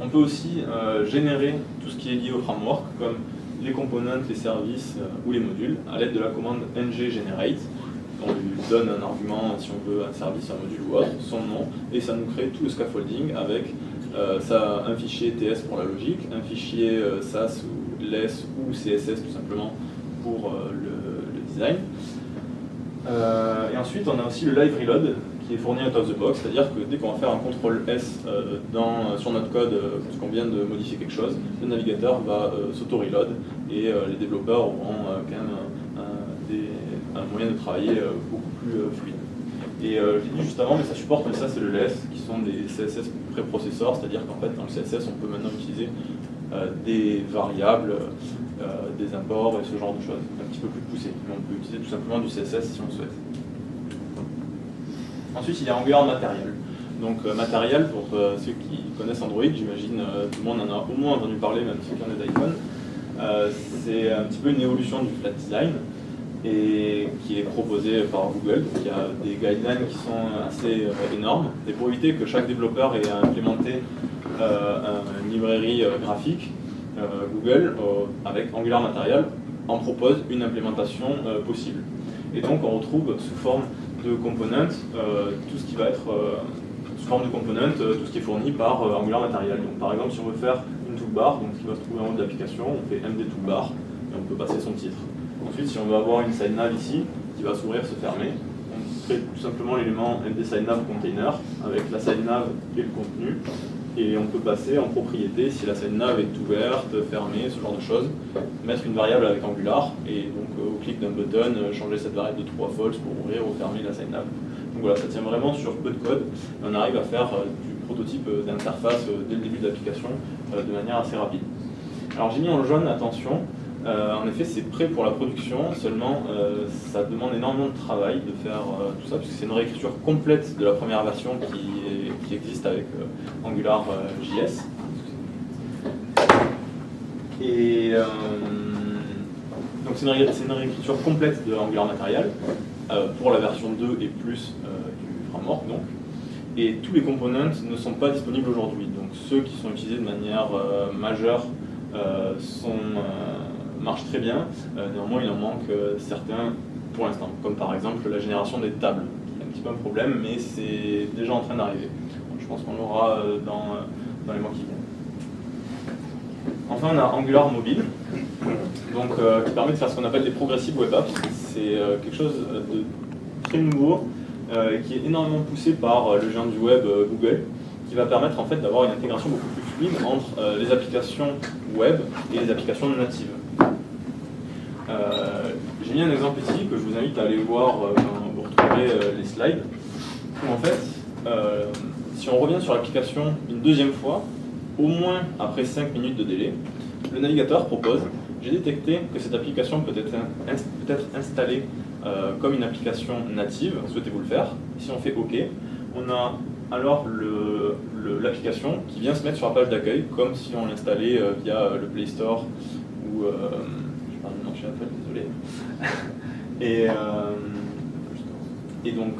On peut aussi générer tout ce qui est lié au framework, comme les components, les services ou les modules, à l'aide de la commande ng-generate. On lui donne un argument, si on veut, un service, un module ou autre, son nom, et ça nous crée tout le scaffolding avec un fichier TS pour la logique, un fichier SAS ou LS ou CSS tout simplement pour le design. Et ensuite, on a aussi le live reload qui est fourni out of the box, c'est-à-dire que dès qu'on va faire un CTRL-S sur notre code, parce qu'on vient de modifier quelque chose, le navigateur va s'auto-reload et les développeurs auront quand même un moyen de travailler beaucoup plus fluide. Et je l'ai dit juste avant, mais ça supporte le SAS et le LS, qui sont des CSS préprocesseurs, c'est-à-dire qu'en fait, dans le CSS, on peut maintenant utiliser des variables, des imports et ce genre de choses, un petit peu plus poussées. Mais on peut utiliser tout simplement du CSS si on le souhaite. Ensuite, il y a Angular Material. Donc Material, pour ceux qui connaissent Android, j'imagine tout le monde en a au moins entendu parler, même ceux qui ont des iPhones. C'est un petit peu une évolution du flat design et qui est proposée par Google. Donc, il y a des guidelines qui sont assez énormes. Et pour éviter que chaque développeur ait à implémenter une librairie graphique, Google, avec Angular Material, en propose une implémentation possible. Et donc on retrouve sous forme de components tout ce qui va être sous forme de components, tout ce qui est fourni par Angular Material. Donc par exemple, si on veut faire une toolbar, donc qui va se trouver en haut de l'application, on fait md toolbar et on peut passer son titre. Ensuite, si on veut avoir une sidenav ici, qui va s'ouvrir, se fermer, on crée tout simplement l'élément md sidenav container avec la sidenav et le contenu. Et on peut passer en propriété, si la sidenav est ouverte, fermée, ce genre de choses, mettre une variable avec Angular, et donc au clic d'un button, changer cette variable de true à false pour ouvrir ou fermer la sidenav. Donc voilà, ça tient vraiment sur peu de code, et on arrive à faire du prototype d'interface dès le début de l'application de manière assez rapide. Alors j'ai mis en jaune, attention, en effet c'est prêt pour la production, seulement ça demande énormément de travail de faire tout ça, puisque c'est une réécriture complète de la première version qui existe avec AngularJS. Et donc c'est une réécriture complète de Angular Material pour la version 2 et plus du framework. Donc. Et tous les components ne sont pas disponibles aujourd'hui. Donc ceux qui sont utilisés de manière majeure marchent très bien. Néanmoins, il en manque certains pour l'instant, comme par exemple la génération des tables, qui est un petit peu un problème, mais c'est déjà en train d'arriver. Je pense qu'on l'aura dans les mois qui viennent. Enfin, on a Angular Mobile, donc, qui permet de faire ce qu'on appelle des progressive web apps. C'est quelque chose de très nouveau, qui est énormément poussé par le géant du web Google, qui va permettre en fait d'avoir une intégration beaucoup plus fluide entre les applications web et les applications natives. J'ai mis un exemple ici que je vous invite à aller voir quand vous retrouverez les slides, où en fait, si on revient sur l'application une deuxième fois, au moins après 5 minutes de délai, le navigateur propose: j'ai détecté que cette application peut être installée comme une application native, souhaitez-vous le faire? Si on fait OK, on a alors l'application qui vient se mettre sur la page d'accueil, comme si on l'installait via le Play Store ou... je parle maintenant chez Apple, désolé. Et donc,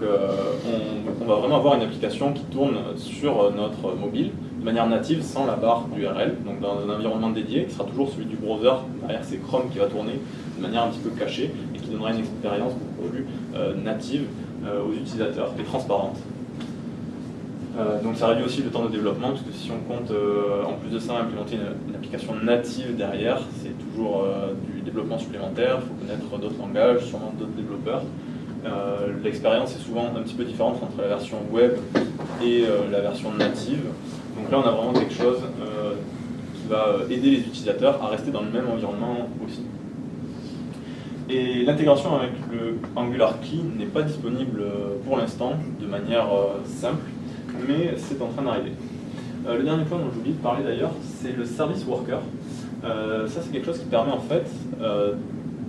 on va vraiment avoir une application qui tourne sur notre mobile de manière native, sans la barre d'URL, donc dans un environnement dédié, qui sera toujours celui du browser. Derrière, c'est Chrome qui va tourner de manière un petit peu cachée et qui donnera une expérience beaucoup plus native aux utilisateurs et transparente. Donc ça réduit aussi le temps de développement, parce que si on compte en plus de ça implémenter une application native derrière, c'est toujours du développement supplémentaire, il faut connaître d'autres langages, sûrement d'autres développeurs. L'expérience est souvent un petit peu différente entre la version web et la version native. Donc là on a vraiment quelque chose qui va aider les utilisateurs à rester dans le même environnement aussi. Et l'intégration avec le Angular CLI n'est pas disponible pour l'instant de manière simple, mais c'est en train d'arriver. Le dernier point dont j'ai oublié de parler d'ailleurs, c'est le service worker. Ça c'est quelque chose qui permet en fait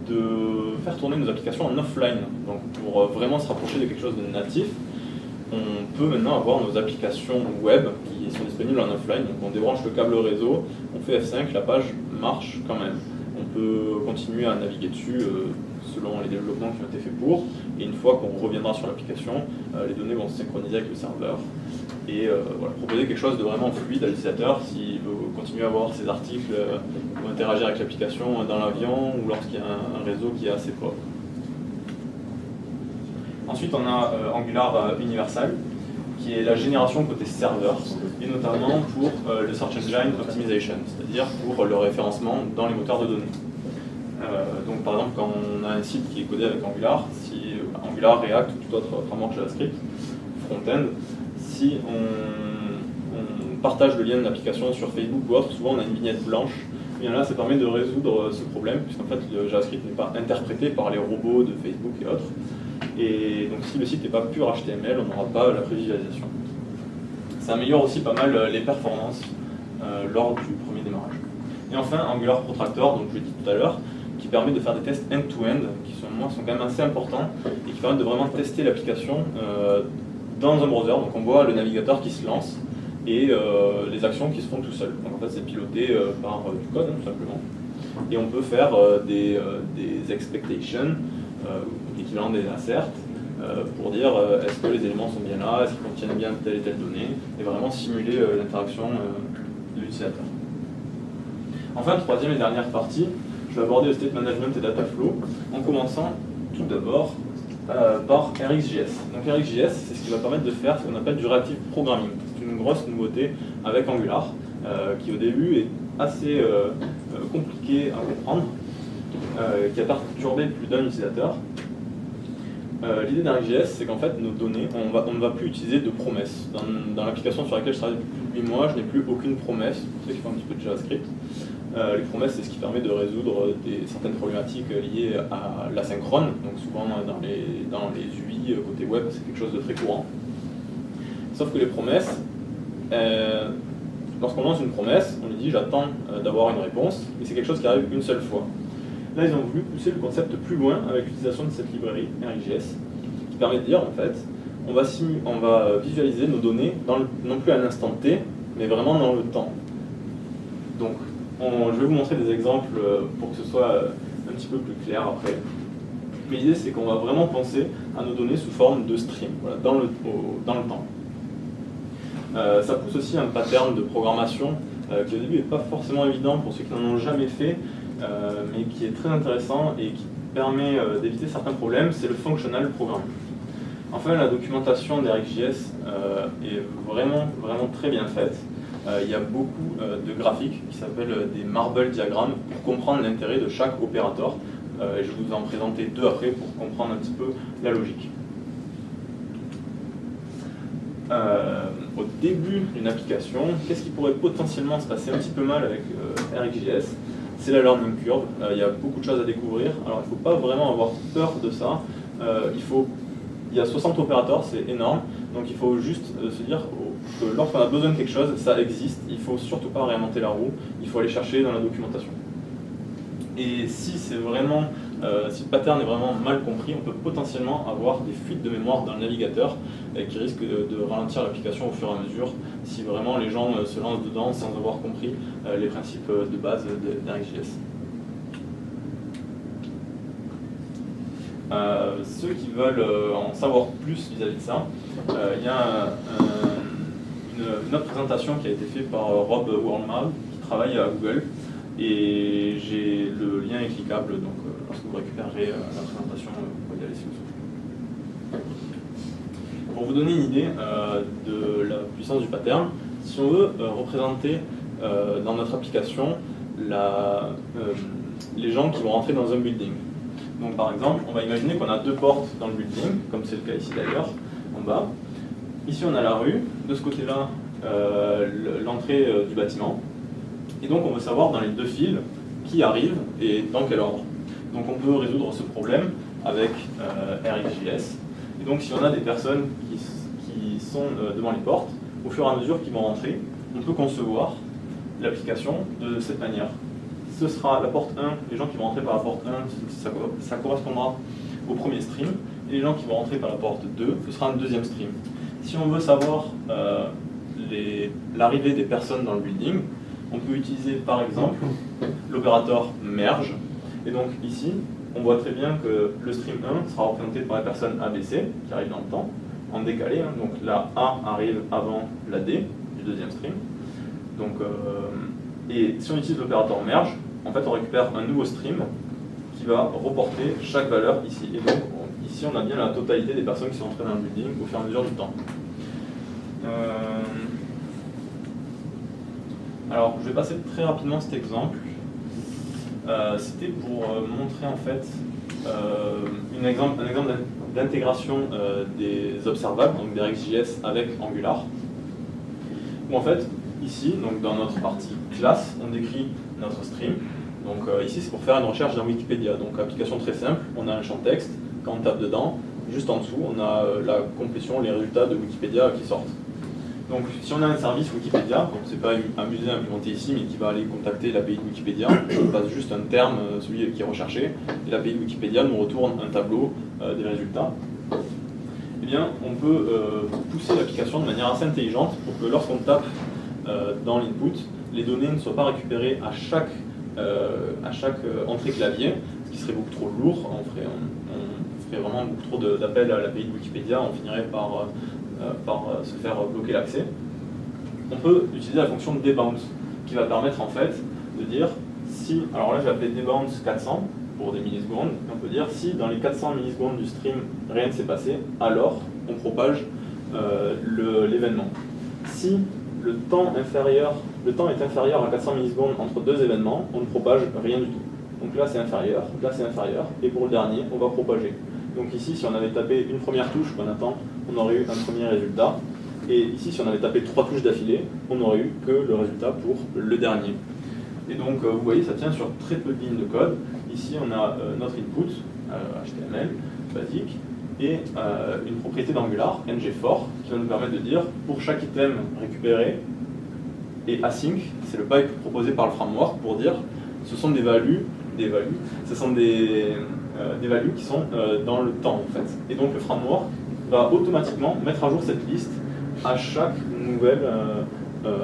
de faire tourner nos applications en offline. Donc pour vraiment se rapprocher de quelque chose de natif, on peut maintenant avoir nos applications web qui sont disponibles en offline. Donc on débranche le câble réseau, on fait F5, la page marche quand même. On peut continuer à naviguer dessus selon les développements qui ont été faits pour. Et une fois qu'on reviendra sur l'application, les données vont se synchroniser avec le serveur. Et voilà, proposer quelque chose de vraiment fluide à l'utilisateur s'il veut continuer à voir ses articles ou interagir avec l'application dans l'avion ou lorsqu'il y a un réseau qui est assez pauvre. Ensuite, on a Angular Universal, qui est la génération côté serveur, et notamment pour le Search Engine Optimization, c'est-à-dire pour le référencement dans les moteurs de données. Donc par exemple, quand on a un site qui est codé avec Angular, si Angular, React ou tout autre framework JavaScript, front-end, si on partage le lien de l'application sur Facebook ou autre, souvent on a une vignette blanche. Et bien là, ça permet de résoudre ce problème, puisqu'en fait le JavaScript n'est pas interprété par les robots de Facebook et autres. Et donc si le site n'est pas pur HTML, on n'aura pas la prévisualisation. Ça améliore aussi pas mal les performances lors du premier démarrage. Et enfin, Angular Protractor, donc je l'ai dit tout à l'heure, qui permet de faire des tests end-to-end, qui sont quand même assez importants, et qui permettent de vraiment tester l'application dans un browser. Donc on voit le navigateur qui se lance, et les actions qui se font tout seul. Donc en fait c'est piloté par du code, tout simplement. Et on peut faire des expectations, l'équivalent des asserts, pour dire est-ce que les éléments sont bien là, est-ce qu'ils contiennent bien telle et telle donnée, et vraiment simuler l'interaction de l'utilisateur. Enfin, troisième et dernière partie, je vais aborder le state management et data flow, en commençant tout d'abord par RxJS. Donc RxJS, c'est ce qui va permettre de faire ce qu'on appelle du reactive programming. C'est une grosse nouveauté avec Angular, qui au début est assez compliqué à comprendre, qui a perturbé plus d'un utilisateur. L'idée d'RxJS, c'est qu'en fait, nos données, on ne va plus utiliser de promesses. Dans l'application sur laquelle je travaille depuis plus de 8 mois, je n'ai plus aucune promesse, pour ceux qui font un petit peu de JavaScript. Les promesses, c'est ce qui permet de résoudre certaines problématiques liées à l'asynchrone. Donc souvent, dans les UI côté web, c'est quelque chose de très courant. Sauf que les promesses, lorsqu'on lance une promesse, on lui dit j'attends d'avoir une réponse, et c'est quelque chose qui arrive une seule fois. Là, ils ont voulu pousser le concept plus loin avec l'utilisation de cette librairie RxJS, qui permet de dire, en fait, on va visualiser nos données non plus à un instant T, mais vraiment dans le temps. Donc, je vais vous montrer des exemples pour que ce soit un petit peu plus clair après. Mais l'idée, c'est qu'on va vraiment penser à nos données sous forme de stream, voilà, dans le temps. Ça pousse aussi un pattern de programmation qui au début n'est pas forcément évident pour ceux qui n'en ont jamais fait, mais qui est très intéressant et qui permet d'éviter certains problèmes, c'est le functional programming. Enfin, la documentation d'RxJS est vraiment très bien faite. il y a beaucoup de graphiques qui s'appellent des marble diagrammes pour comprendre l'intérêt de chaque opérateur. Et je vais vous en présenter deux après pour comprendre un petit peu la logique. Au début d'une application, qu'est-ce qui pourrait potentiellement se passer un petit peu mal avec RxJS? C'est la learning curve. Il y a beaucoup de choses à découvrir. Alors il ne faut pas vraiment avoir peur de ça. Il y a 60 opérateurs, c'est énorme. Donc il faut juste se dire que lorsqu'on a besoin de quelque chose, ça existe. Il ne faut surtout pas réinventer la roue. Il faut aller chercher dans la documentation. Et si c'est vraiment, si le pattern est vraiment mal compris, on peut potentiellement avoir des fuites de mémoire dans le navigateur qui risquent de ralentir l'application au fur et à mesure si vraiment les gens se lancent dedans sans avoir compris les principes de base d'RxJS. Ceux qui veulent en savoir plus vis-à-vis de ça, il y a une autre présentation qui a été faite par Rob Wormald qui travaille à Google. Et j'ai le lien est cliquable, donc lorsque vous récupérerez la présentation, vous pouvez y aller si vous souhaitez. Pour vous donner une idée de la puissance du pattern, si on veut représenter dans notre application les gens qui vont rentrer dans un building. Donc par exemple, on va imaginer qu'on a deux portes dans le building, comme c'est le cas ici d'ailleurs, en bas. Ici on a la rue, de ce côté-là l'entrée du bâtiment. Et donc on veut savoir dans les deux fils qui arrive et dans quel ordre. Donc on peut résoudre ce problème avec RxJS. Et donc si on a des personnes qui sont devant les portes, au fur et à mesure qu'ils vont rentrer, on peut concevoir l'application de cette manière. Ce sera la porte 1, les gens qui vont rentrer par la porte 1, ça correspondra au premier stream. Et les gens qui vont rentrer par la porte 2, ce sera un deuxième stream. Si on veut savoir l'arrivée des personnes dans le building, on peut utiliser par exemple l'opérateur merge. Et donc ici, on voit très bien que le stream 1 sera représenté par la personne ABC qui arrive dans le temps, en décalé. Donc la A arrive avant la D du deuxième stream. Donc, et si on utilise l'opérateur merge, en fait on récupère un nouveau stream qui va reporter chaque valeur ici. Et donc ici on a bien la totalité des personnes qui sont entrées dans le building au fur et à mesure du temps. Alors, je vais passer très rapidement cet exemple. C'était pour montrer en fait un exemple d'intégration des observables, donc des RxJS avec Angular. Où en fait, ici, donc dans notre partie classe, on décrit notre stream. Donc ici, c'est pour faire une recherche dans Wikipédia. Donc application très simple, on a un champ texte, quand on tape dedans, juste en dessous, on a la complétion, les résultats de Wikipédia qui sortent. Donc si on a un service Wikipédia, donc c'est pas amusé à implémenter ici, mais qui va aller contacter l'API de Wikipédia, on passe juste un terme, celui qui est recherché, et l'API de Wikipédia nous retourne un tableau des résultats. Eh bien, on peut pousser l'application de manière assez intelligente pour que lorsqu'on tape dans l'input, les données ne soient pas récupérées à chaque entrée clavier, ce qui serait beaucoup trop lourd, on ferait vraiment beaucoup trop d'appels à l'API de Wikipédia, on finirait par se faire bloquer l'accès. On peut utiliser la fonction debounce qui va permettre en fait de dire si, alors là j'ai appelé debounce 400 pour des millisecondes, on peut dire si dans les 400 millisecondes du stream rien ne s'est passé, alors on propage l'événement. Si le temps est inférieur à 400 millisecondes entre deux événements, on ne propage rien du tout. Donc là c'est inférieur, là c'est inférieur, et pour le dernier on va propager. Donc ici, si on avait tapé une première touche qu'on attend, on aurait eu un premier résultat. Et ici, si on avait tapé 3 touches d'affilée, on n'aurait eu que le résultat pour le dernier. Et donc, vous voyez, ça tient sur très peu de lignes de code. Ici, on a notre input, HTML, basique, et une propriété d'Angular, ngFor, qui va nous permettre de dire, pour chaque item récupéré, et async, c'est le pipe proposé par le framework pour dire, ce sont des values, ce sont des values qui sont dans le temps en fait. Et donc le framework va automatiquement mettre à jour cette liste à chaque nouvelle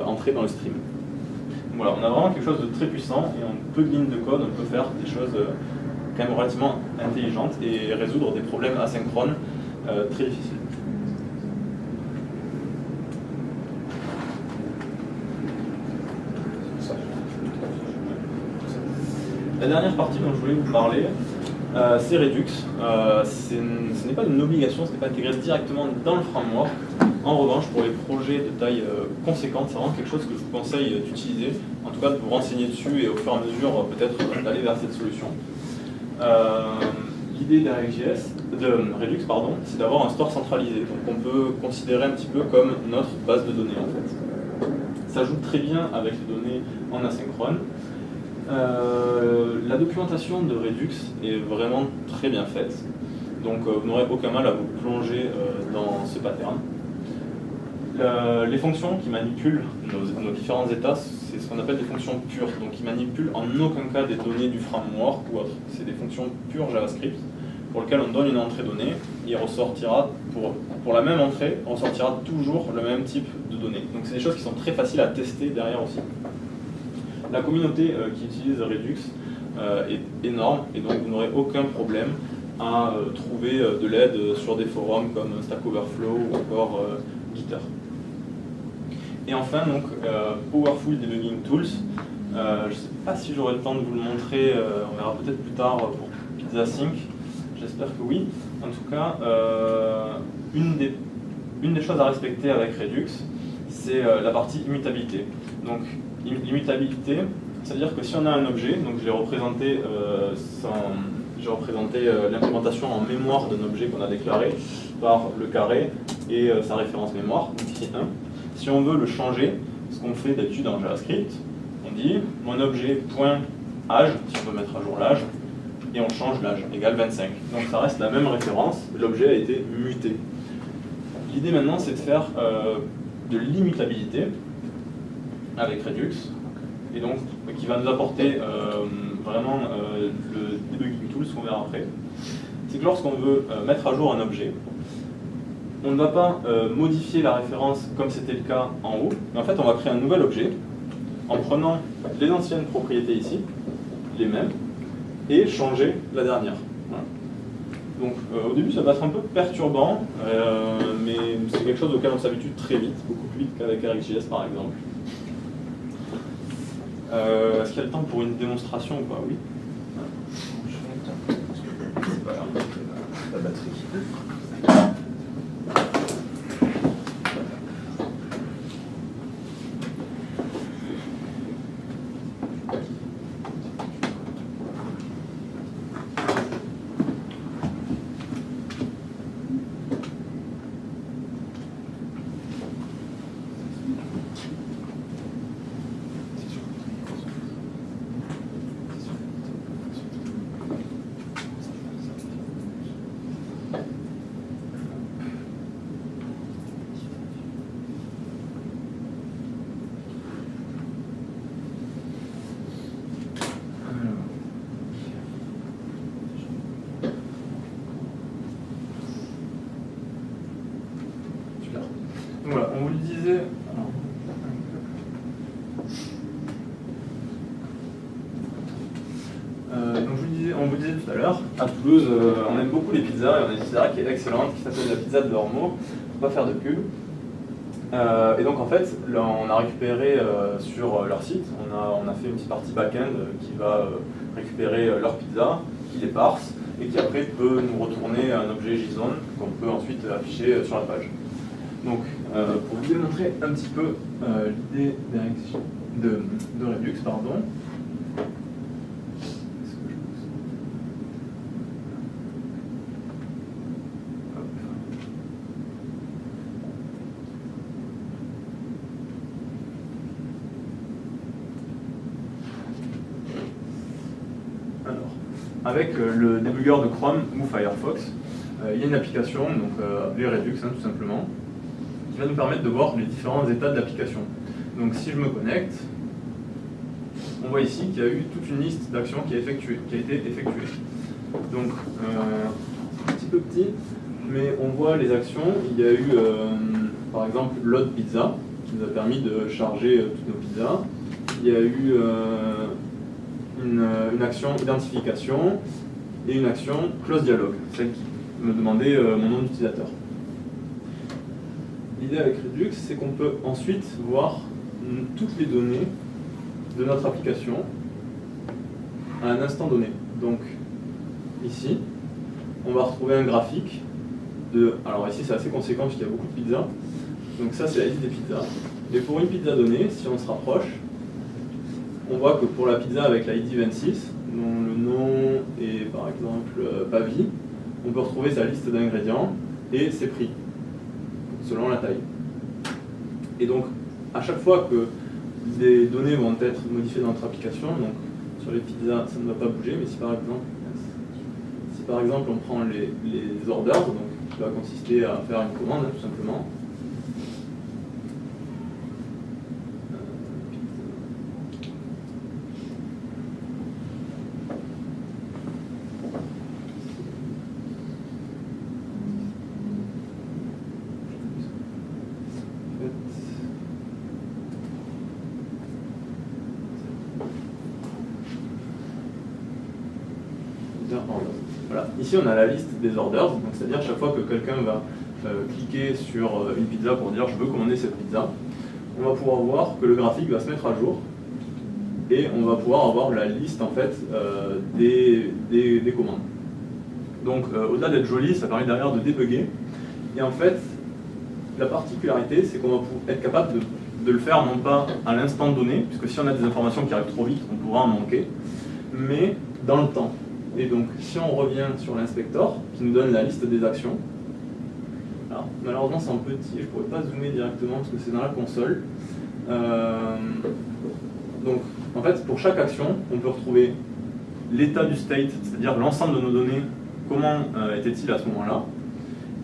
entrée dans le stream. Donc, voilà, on a vraiment quelque chose de très puissant et en peu de lignes de code on peut faire des choses quand même relativement intelligentes et résoudre des problèmes asynchrones très difficiles. La dernière partie dont je voulais vous parler, C'est Redux. Ce n'est pas une obligation, ce n'est pas intégré directement dans le framework. En revanche, pour les projets de taille conséquente, c'est vraiment quelque chose que je vous conseille d'utiliser, en tout cas de vous renseigner dessus et au fur et à mesure peut-être d'aller vers cette solution. L'idée de Redux, c'est d'avoir un store centralisé, donc on peut considérer un petit peu comme notre base de données en fait. Ça joue très bien avec les données en asynchrone. La documentation de Redux est vraiment très bien faite, donc vous n'aurez aucun mal à vous plonger dans ce pattern. Les fonctions qui manipulent nos différents états, c'est ce qu'on appelle des fonctions pures, donc qui manipulent en aucun cas des données du framework ou autre. C'est des fonctions pures JavaScript pour lesquelles on donne une entrée donnée, et il ressortira, pour la même entrée, on ressortira toujours le même type de données. Donc c'est des choses qui sont très faciles à tester derrière aussi. La communauté qui utilise Redux est énorme, et donc vous n'aurez aucun problème à trouver de l'aide sur des forums comme Stack Overflow ou encore Gitter. Et enfin, donc, Powerful Debugging Tools. Je ne sais pas si j'aurai le temps de vous le montrer, on verra peut-être plus tard pour PizzaSync. J'espère que oui. En tout cas, une des choses à respecter avec Redux, c'est la partie immutabilité. Donc, l'immutabilité, c'est-à-dire que si on a un objet, donc j'ai représenté l'implémentation en mémoire d'un objet qu'on a déclaré par le carré et sa référence mémoire, donc ici 1. Si on veut le changer, ce qu'on fait d'habitude en JavaScript, on dit mon objet .âge, si on veut mettre à jour l'âge, et on change l'âge, égale 25. Donc ça reste la même référence, l'objet a été muté. L'idée maintenant, c'est de faire de l'immutabilité avec Redux, et donc qui va nous apporter vraiment le debugging tool, ce qu'on verra après. C'est que lorsqu'on veut mettre à jour un objet, on ne va pas modifier la référence comme c'était le cas en haut, mais en fait on va créer un nouvel objet en prenant les anciennes propriétés ici, les mêmes, et changer la dernière. Voilà. Donc au début ça va être un peu perturbant, mais c'est quelque chose auquel on s'habitue très vite, beaucoup plus vite qu'avec RxJS par exemple. Est-ce qu'il y a le temps pour une démonstration ou pas? Oui. C'est pas grave, la batterie. Voilà, on vous le disait. On vous disait tout à l'heure, à Toulouse, on aime beaucoup les pizzas, et on a une pizzeria qui est excellente, qui s'appelle la pizza de Lormeau. On va pas faire de pub. Et donc en fait, là, on a récupéré sur leur site, on a fait une petite partie back-end qui va récupérer leur pizza, qui les parse, et qui après peut nous retourner un objet JSON qu'on peut ensuite afficher sur la page. Donc, pour vous démontrer un petit peu l'idée de Redux, pardon. Alors, avec le débugger de Chrome ou Firefox, il y a une application, donc appelée Redux, hein, tout simplement, qui va nous permettre de voir les différents états de l'application. Donc si je me connecte, on voit ici qu'il y a eu toute une liste d'actions qui a été effectuée. Donc, un petit peu petit, mais on voit les actions. Il y a eu, par exemple, load pizza, qui nous a permis de charger toutes nos pizzas. Il y a eu une action identification et une action close dialogue, celle qui me demandait mon nom d'utilisateur. L'idée avec Redux, c'est qu'on peut ensuite voir toutes les données de notre application à un instant donné. Donc, ici, on va retrouver un graphique de... Alors ici c'est assez conséquent puisqu'il y a beaucoup de pizzas. Donc ça c'est la liste des pizzas. Et pour une pizza donnée, si on se rapproche, on voit que pour la pizza avec l'ID 26, dont le nom est par exemple Pavie, on peut retrouver sa liste d'ingrédients et ses prix, selon la taille. Et donc, à chaque fois que des données vont être modifiées dans notre application, donc sur les pizzas, ça ne va pas bouger, mais si par exemple on prend les orders, donc qui va consister à faire une commande, tout simplement, voilà. Ici on a la liste des orders, donc c'est-à-dire chaque fois que quelqu'un va cliquer sur une pizza pour dire je veux commander cette pizza, on va pouvoir voir que le graphique va se mettre à jour et on va pouvoir avoir la liste en fait des commandes. Donc au-delà d'être joli, ça permet derrière de débugger. Et en fait, la particularité, c'est qu'on va être capable de le faire non pas à l'instant donné, puisque si on a des informations qui arrivent trop vite, on pourra en manquer, mais dans le temps. Et donc, si on revient sur l'inspecteur, qui nous donne la liste des actions, alors malheureusement c'est un petit, je ne pourrais pas zoomer directement parce que c'est dans la console. Donc, en fait, pour chaque action, on peut retrouver l'état du state, c'est-à-dire l'ensemble de nos données, comment était-il à ce moment-là.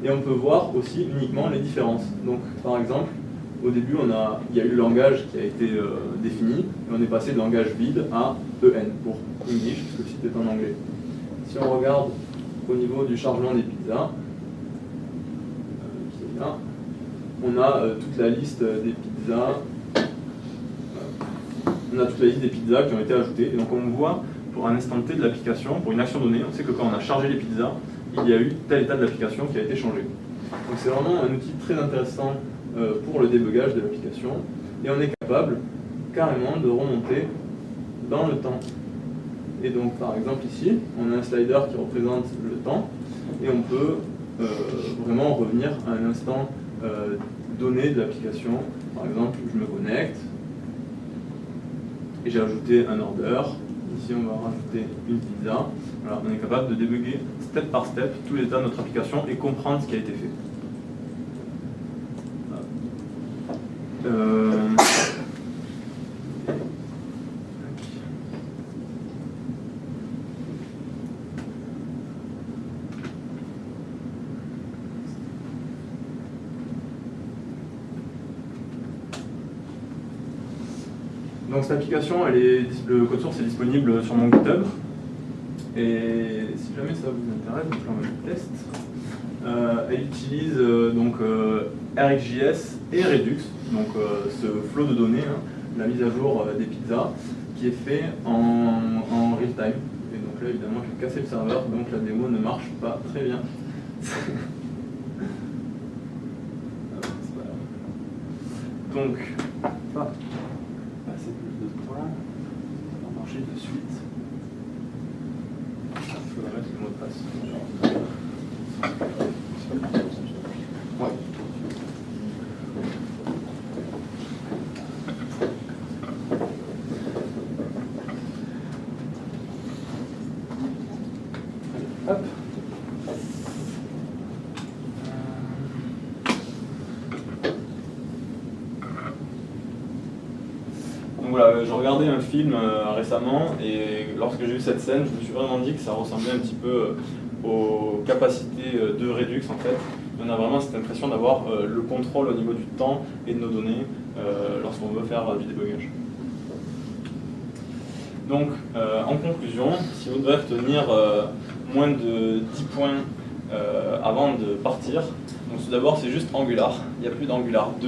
Et on peut voir aussi uniquement les différences. Donc, par exemple, au début, il y a eu le langage qui a été défini, et on est passé de langage vide à EN pour English, puisque le site est en anglais. Si on regarde au niveau du chargement des pizzas, qui est là, on a toute la liste des pizzas. On a toute la liste des pizzas qui ont été ajoutées. Et donc on voit pour un instant T de l'application, pour une action donnée, on sait que quand on a chargé les pizzas, il y a eu tel état de l'application qui a été changé. Donc c'est vraiment un outil très intéressant pour le débugage de l'application. Et on est capable carrément de remonter dans le temps. Et donc par exemple ici, on a un slider qui représente le temps, et on peut vraiment revenir à un instant donné de l'application. Par exemple, je me connecte, et j'ai ajouté un order. Ici, on va rajouter une pizza. Voilà, on est capable de débugger step par step tous les états de notre application et comprendre ce qui a été fait. Donc cette application, le code source est disponible sur mon GitHub. Et si jamais ça vous intéresse, donc là on va le test. Elle utilise RxJS et Redux, donc ce flot de données, hein, la mise à jour des pizzas, qui est fait en real time. Et donc là évidemment j'ai cassé le serveur, donc la démo ne marche pas très bien. Donc, passer plus de temps, ça va marcher de suite. Il faudra mettre le mot de passe. Ouais. Hop. Donc voilà, je regardais un film récemment et lorsque j'ai vu cette scène, je me suis vraiment dit que ça ressemblait un petit peu aux capacités de Redux en fait. On a vraiment cette impression d'avoir le contrôle au niveau du temps et de nos données lorsqu'on veut faire du débugage. Donc, en conclusion, si vous devez retenir moins de 10 points avant de partir, donc tout d'abord c'est juste Angular, il n'y a plus d'Angular 2,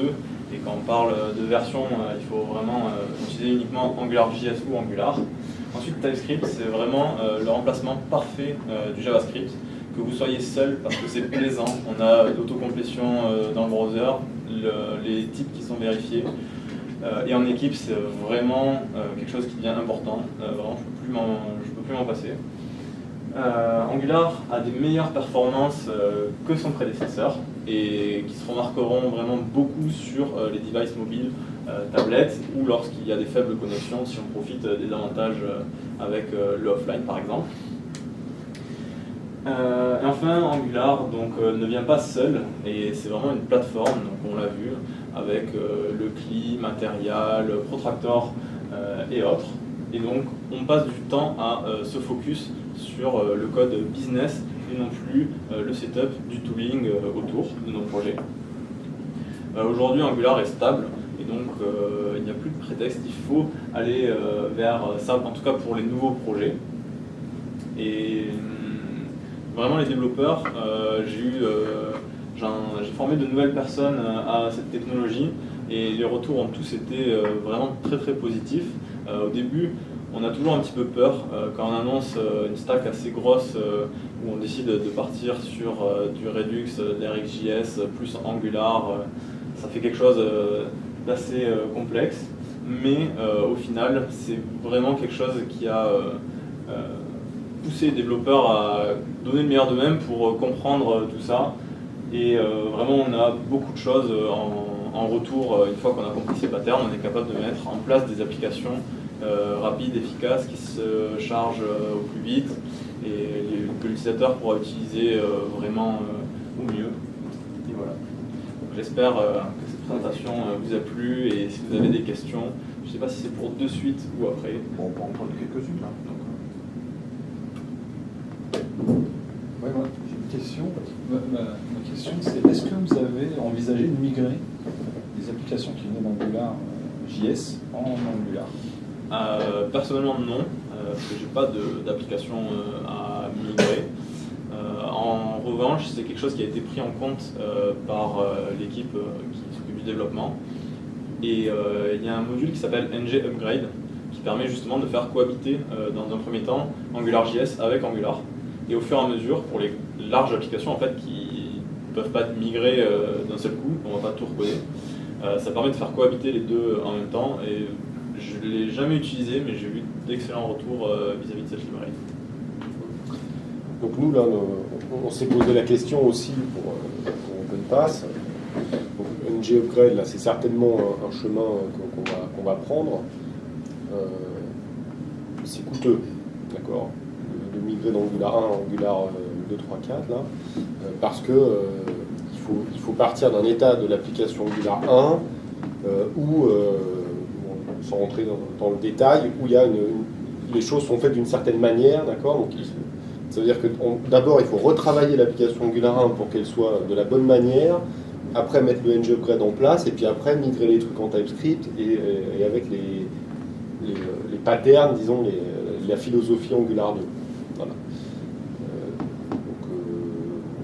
et quand on parle de version, il faut vraiment utiliser uniquement AngularJS ou Angular. Ensuite TypeScript, c'est vraiment le remplacement parfait du JavaScript, que vous soyez seul parce que c'est plaisant, on a l'autocomplétion dans le browser, les types qui sont vérifiés, et en équipe c'est vraiment quelque chose qui devient important, vraiment je peux plus m'en passer. Angular a des meilleures performances que son prédécesseur et qui se remarqueront vraiment beaucoup sur les devices mobiles, tablettes, ou lorsqu'il y a des faibles connexions, si on profite des avantages avec le offline par exemple. Et enfin, Angular ne vient pas seul, et c'est vraiment une plateforme, donc on l'a vu, avec le CLI, Material, Protractor et autres. Et donc, on passe du temps à se focus sur le code business et non plus le setup du tooling autour de nos projets. Aujourd'hui, Angular est stable et donc il n'y a plus de prétexte. Il faut aller vers ça, en tout cas pour les nouveaux projets. Et vraiment, les développeurs, j'ai formé de nouvelles personnes à cette technologie et les retours ont tous été vraiment très très positifs. Au début, on a toujours un petit peu peur quand on annonce une stack assez grosse où on décide de partir sur du Redux, de l'RxJS plus Angular. Ça fait quelque chose d'assez complexe, mais au final, c'est vraiment quelque chose qui a poussé les développeurs à donner le meilleur d'eux-mêmes pour comprendre tout ça. Et vraiment, on a beaucoup de choses en retour. Une fois qu'on a compris ces patterns, on est capable de mettre en place des applications rapides, efficaces, qui se chargent au plus vite et que l'utilisateur pourra utiliser vraiment au mieux. Et voilà. J'espère que cette présentation vous a plu, et si vous avez des questions, je ne sais pas si c'est pour de suite ou après. Bon, on peut en prendre quelques-unes là. Oui, moi, j'ai une question. Ma question, c'est est-ce que vous avez envisagé de migrer des applications qui venaient d'Angular JS en Angular? Personnellement, non, parce que je n'ai pas d'application à migrer. En revanche, c'est quelque chose qui a été pris en compte par l'équipe qui s'occupe du développement. Et il y a un module qui s'appelle ng upgrade qui permet justement de faire cohabiter dans un premier temps AngularJS avec Angular. Et au fur et à mesure, pour les larges applications en fait, qui ne peuvent pas être migrées d'un seul coup, on ne va pas tout recoder, ça permet de faire cohabiter les deux en même temps. Et je ne l'ai jamais utilisé, mais j'ai eu d'excellents retours vis-à-vis de cette librairie. Donc nous, là, on s'est posé la question aussi pour OpenPass. Donc, ng upgrade, là, c'est certainement un chemin qu'on va prendre. C'est coûteux, d'accord, de migrer d'Angular 1 à Angular 2, 3, 4, là, parce que il faut partir d'un état de l'application Angular 1 où, sans rentrer dans le détail, où il y a les choses sont faites d'une certaine manière, d'accord. Donc, ça veut dire que d'abord, il faut retravailler l'application Angular 1 pour qu'elle soit de la bonne manière, après mettre le ng upgrade en place, et puis après migrer les trucs en TypeScript et avec les patterns, disons, la philosophie Angular 2. Voilà. Donc,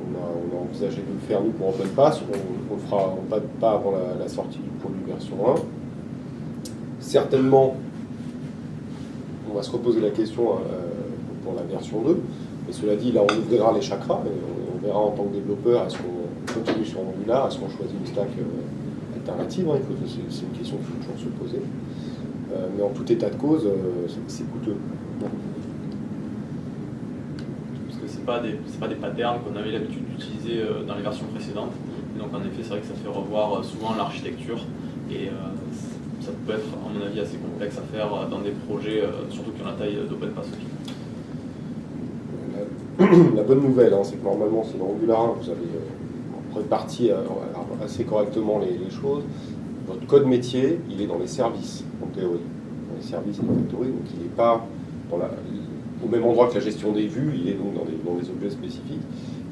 on a envisagé de le faire, nous, pour OpenPass. On le fera pas avant la sortie du produit version 1. Certainement, on va se reposer la question pour la version 2. Mais cela dit, là, on ouvrira les chakras et on verra en tant que développeur, est-ce qu'on continue sur Angular, est-ce qu'on choisit une stack alternative, hein, c'est une question qu'il faut toujours se poser. Mais en tout état de cause, c'est coûteux. Parce que ce n'est pas des patterns qu'on avait l'habitude d'utiliser dans les versions précédentes. Et donc en effet, c'est vrai que ça fait revoir souvent l'architecture. Et ça peut être, à mon avis, assez complexe à faire dans des projets, surtout qui ont la taille d'OpenPass aussi. La bonne nouvelle, hein, c'est que normalement, c'est dans Angular 1, vous avez réparti assez correctement les choses. Votre code métier, il est dans les services, en théorie. Dans les services et en théorie, donc il n'est pas au même endroit que la gestion des vues, il est donc dans des objets spécifiques.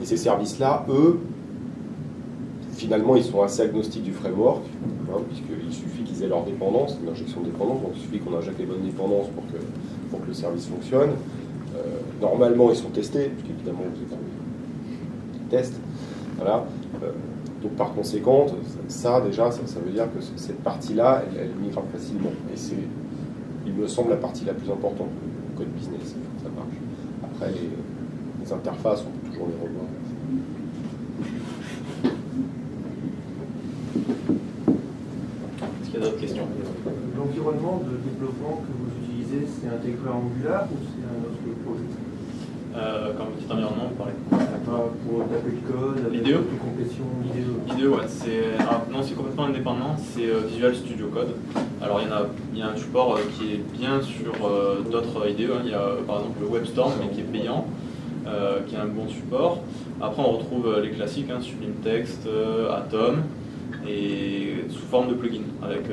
Et ces services-là, eux, finalement, ils sont assez agnostiques du framework, hein, puisqu'il suffit qu'ils aient leur dépendance, une injection de dépendance, donc il suffit qu'on injecte les bonnes dépendances pour que le service fonctionne. Normalement, ils sont testés, puisqu'évidemment, vous êtes dans les tests. Voilà. Donc, par conséquent, ça déjà, ça veut dire que cette partie-là, elle migre facilement. Et c'est, il me semble, la partie la plus importante, le code business. Ça marche. Après, les interfaces, on peut toujours les revoir. Est-ce qu'il y a d'autres questions? L'environnement de développement que vous utilisez, c'est intégré à Angular ou c'est un autre projet? petit environnement, vous parlez. Pour taper le code, avec L'idéo de complétion, l'idéo. L'idéo, ouais, non, c'est complètement indépendant, c'est Visual Studio Code. Alors il y a un support qui est bien sur d'autres IDE, hein. Il y a par exemple le WebStorm, mais qui est payant, qui a un bon support. Après on retrouve les classiques, hein, Sublime Text, Atom, et sous forme de plugins, avec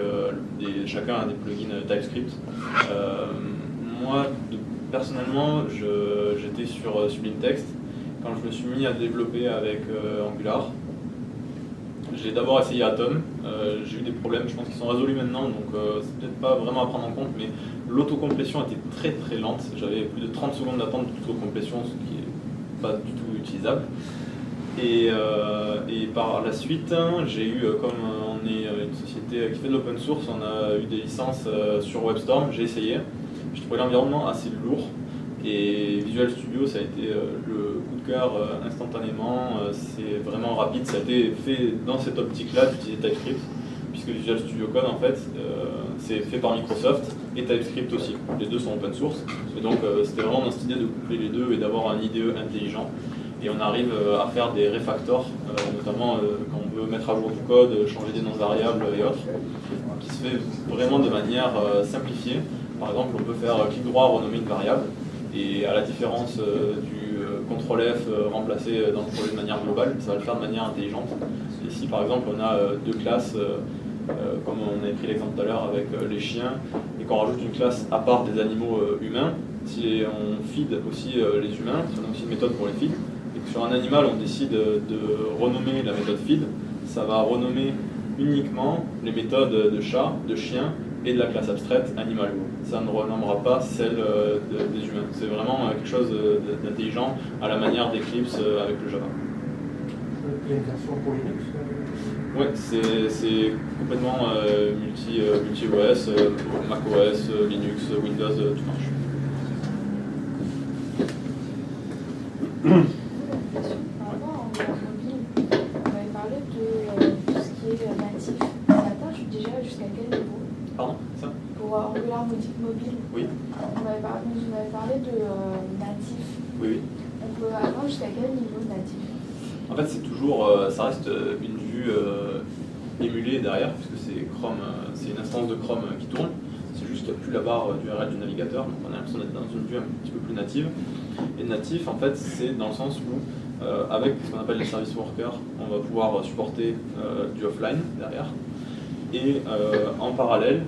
chacun a des plugins TypeScript. Moi, personnellement, j'étais sur Sublime Text. Quand je me suis mis à développer avec Angular, j'ai d'abord essayé Atom. J'ai eu des problèmes, je pense qu'ils sont résolus maintenant, donc c'est peut-être pas vraiment à prendre en compte, mais l'autocomplétion était très très lente. J'avais plus de 30 secondes d'attente d'autocomplétion, ce qui n'est pas du tout utilisable. Et par la suite, j'ai eu, comme on est une société qui fait de l'open source, on a eu des licences sur WebStorm, j'ai essayé. J'ai trouvé l'environnement assez lourd. Et Visual Studio, ça a été le coup de cœur instantanément. C'est vraiment rapide. Ça a été fait dans cette optique-là d'utiliser TypeScript, puisque Visual Studio Code, en fait, c'est fait par Microsoft et TypeScript aussi. Les deux sont open source. Et donc, c'était vraiment dans cette idée de coupler les deux et d'avoir un IDE intelligent. Et on arrive à faire des refactors, notamment quand on veut mettre à jour du code, changer des noms de variables et autres, qui se fait vraiment de manière simplifiée. Par exemple, on peut faire clic droit, renommer une variable. Et à la différence du CTRL F remplacé dans le projet de manière globale, ça va le faire de manière intelligente. Et si par exemple on a deux classes, comme on a pris l'exemple tout à l'heure avec les chiens, et qu'on rajoute une classe à part des animaux humains, si on feed aussi les humains, si on a aussi une méthode pour les feed, et que sur un animal on décide de renommer la méthode feed, ça va renommer uniquement les méthodes de chat, de chien, et de la classe abstraite animal. Ça ne renommera pas celle des humains. C'est vraiment quelque chose d'intelligent à la manière d'Eclipse avec le Java. Il y a une version pour Linux Ouais, c'est complètement multi-OS, macOS, Linux, Windows, tout marche. Par rapport à Angular mobile, on avait parlé de tout ce qui est natif. Ça atteint déjà jusqu'à quel niveau? Pardon, ça? Pour Angular mobile, Oui. vous m'avez parlé de natif. Oui, oui. On peut atteindre jusqu'à quel niveau natif? En fait, c'est toujours, ça reste une vue émulée derrière, puisque c'est Chrome, c'est une instance de Chrome qui tourne. C'est juste qu'il n'y a plus la barre d'URL du navigateur, donc on a l'impression d'être dans une vue un petit peu plus native. Et natif, en fait, c'est dans le sens où, avec ce qu'on appelle les service workers, on va pouvoir supporter du offline derrière. Et en parallèle,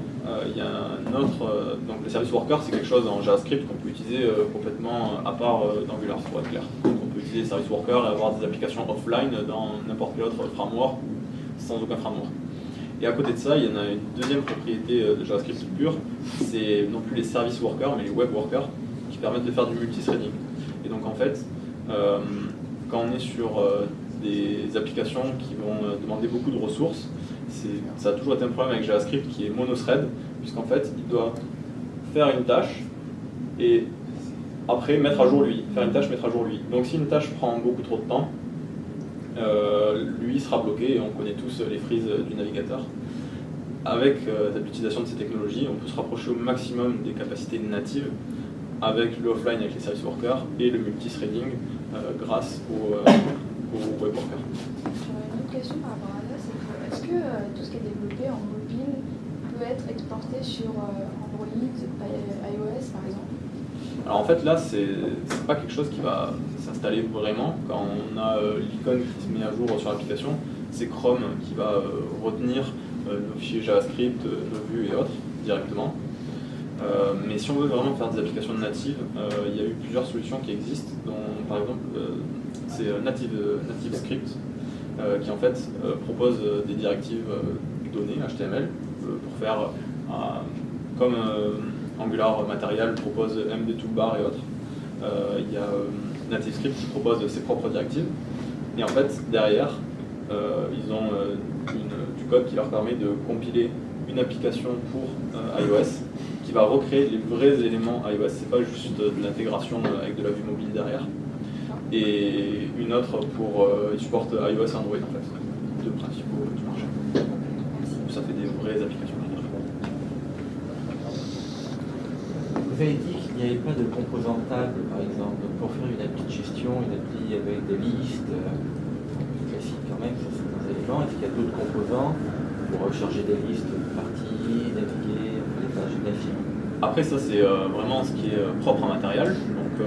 il y a un autre. Donc, les service workers, c'est quelque chose en JavaScript qu'on peut utiliser complètement à part d'Angular, pour être clair. Donc, on peut utiliser les service workers et avoir des applications offline dans n'importe quel autre framework ou sans aucun framework. Et à côté de ça, il y en a une deuxième propriété de JavaScript pure, c'est non plus les service workers, mais les web workers, qui permettent de faire du multithreading. Et donc en fait, quand on est sur des applications qui vont demander beaucoup de ressources, ça a toujours été un problème avec JavaScript qui est monothread, puisqu'en fait, il doit faire une tâche et après mettre à jour lui, faire une tâche, mettre à jour lui. Donc si une tâche prend beaucoup trop de temps, lui sera bloqué et on connaît tous les freezes du navigateur. Avec l'utilisation de ces technologies, on peut se rapprocher au maximum des capacités natives avec le offline, avec les service workers et le multithreading grâce aux web workers. Une autre question par rapport à ça, c'est que est-ce que tout ce qui est développé en mobile peut être exporté sur Android, iOS par exemple? Alors en fait là, c'est pas quelque chose qui va s'installer vraiment. Quand on a l'icône qui se met à jour sur l'application, c'est Chrome qui va retenir nos fichiers JavaScript, nos vues et autres directement. Mais si on veut vraiment faire des applications natives, il y a eu plusieurs solutions qui existent, dont par exemple c'est Native Script qui en fait propose des directives données HTML pour faire comme Angular Material propose MD Toolbar et autres. Il y a Native Script qui propose ses propres directives. Et en fait, derrière, ils ont du code qui leur permet de compiler une application pour iOS qui va recréer les vrais éléments iOS. C'est pas juste de l'intégration avec de la vue mobile derrière. Et une autre pour ils supportent iOS et Android en fait. Deux principaux du marché. Ça fait des vraies applications. Vous avez dit qu'il n'y avait pas de composants tables, par exemple, pour faire une appli de gestion navigation, une appli avec des listes, classique quand même sur certains éléments. Est-ce qu'il y a d'autres composants pour charger des listes de parties, naviguer, j'ai bien fini. Après ça c'est vraiment ce qui est propre à Material. Donc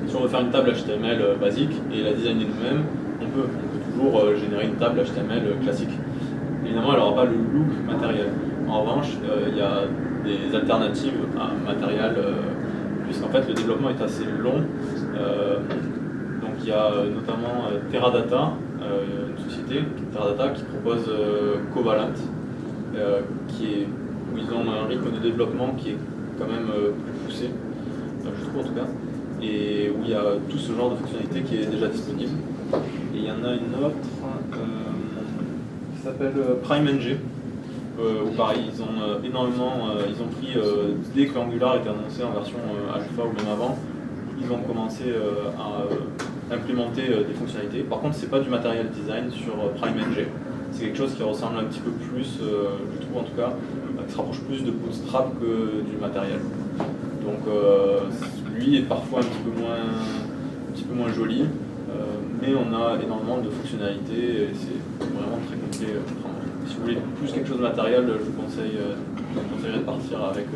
si on veut faire une table HTML basique et la designer nous-mêmes, on peut toujours générer une table HTML classique. Évidemment elle n'aura pas le look Material. En revanche, il y a des alternatives à Material, puisqu'en fait le développement est assez long. Donc il y a notamment Teradata, une société, Teradata, qui propose Covalent, où ils ont un rythme de développement qui est quand même plus poussé, je trouve en tout cas, et où il y a tout ce genre de fonctionnalité qui est déjà disponible. Et il y en a une autre qui s'appelle PrimeNG. Où pareil, ils ont énormément, ils ont pris, dès que Angular était annoncé en version alpha ou même avant, ils ont commencé à implémenter des fonctionnalités. Par contre, c'est pas du material design sur PrimeNG, c'est quelque chose qui ressemble un petit peu plus, je trouve en tout cas, qui se rapproche plus de Bootstrap que du matériel. Donc lui est parfois un petit peu moins joli, mais on a énormément de fonctionnalités et c'est vraiment très complet. Si vous voulez plus quelque chose de matériel, je vous conseillerais de partir avec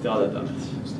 Teradata. Merci.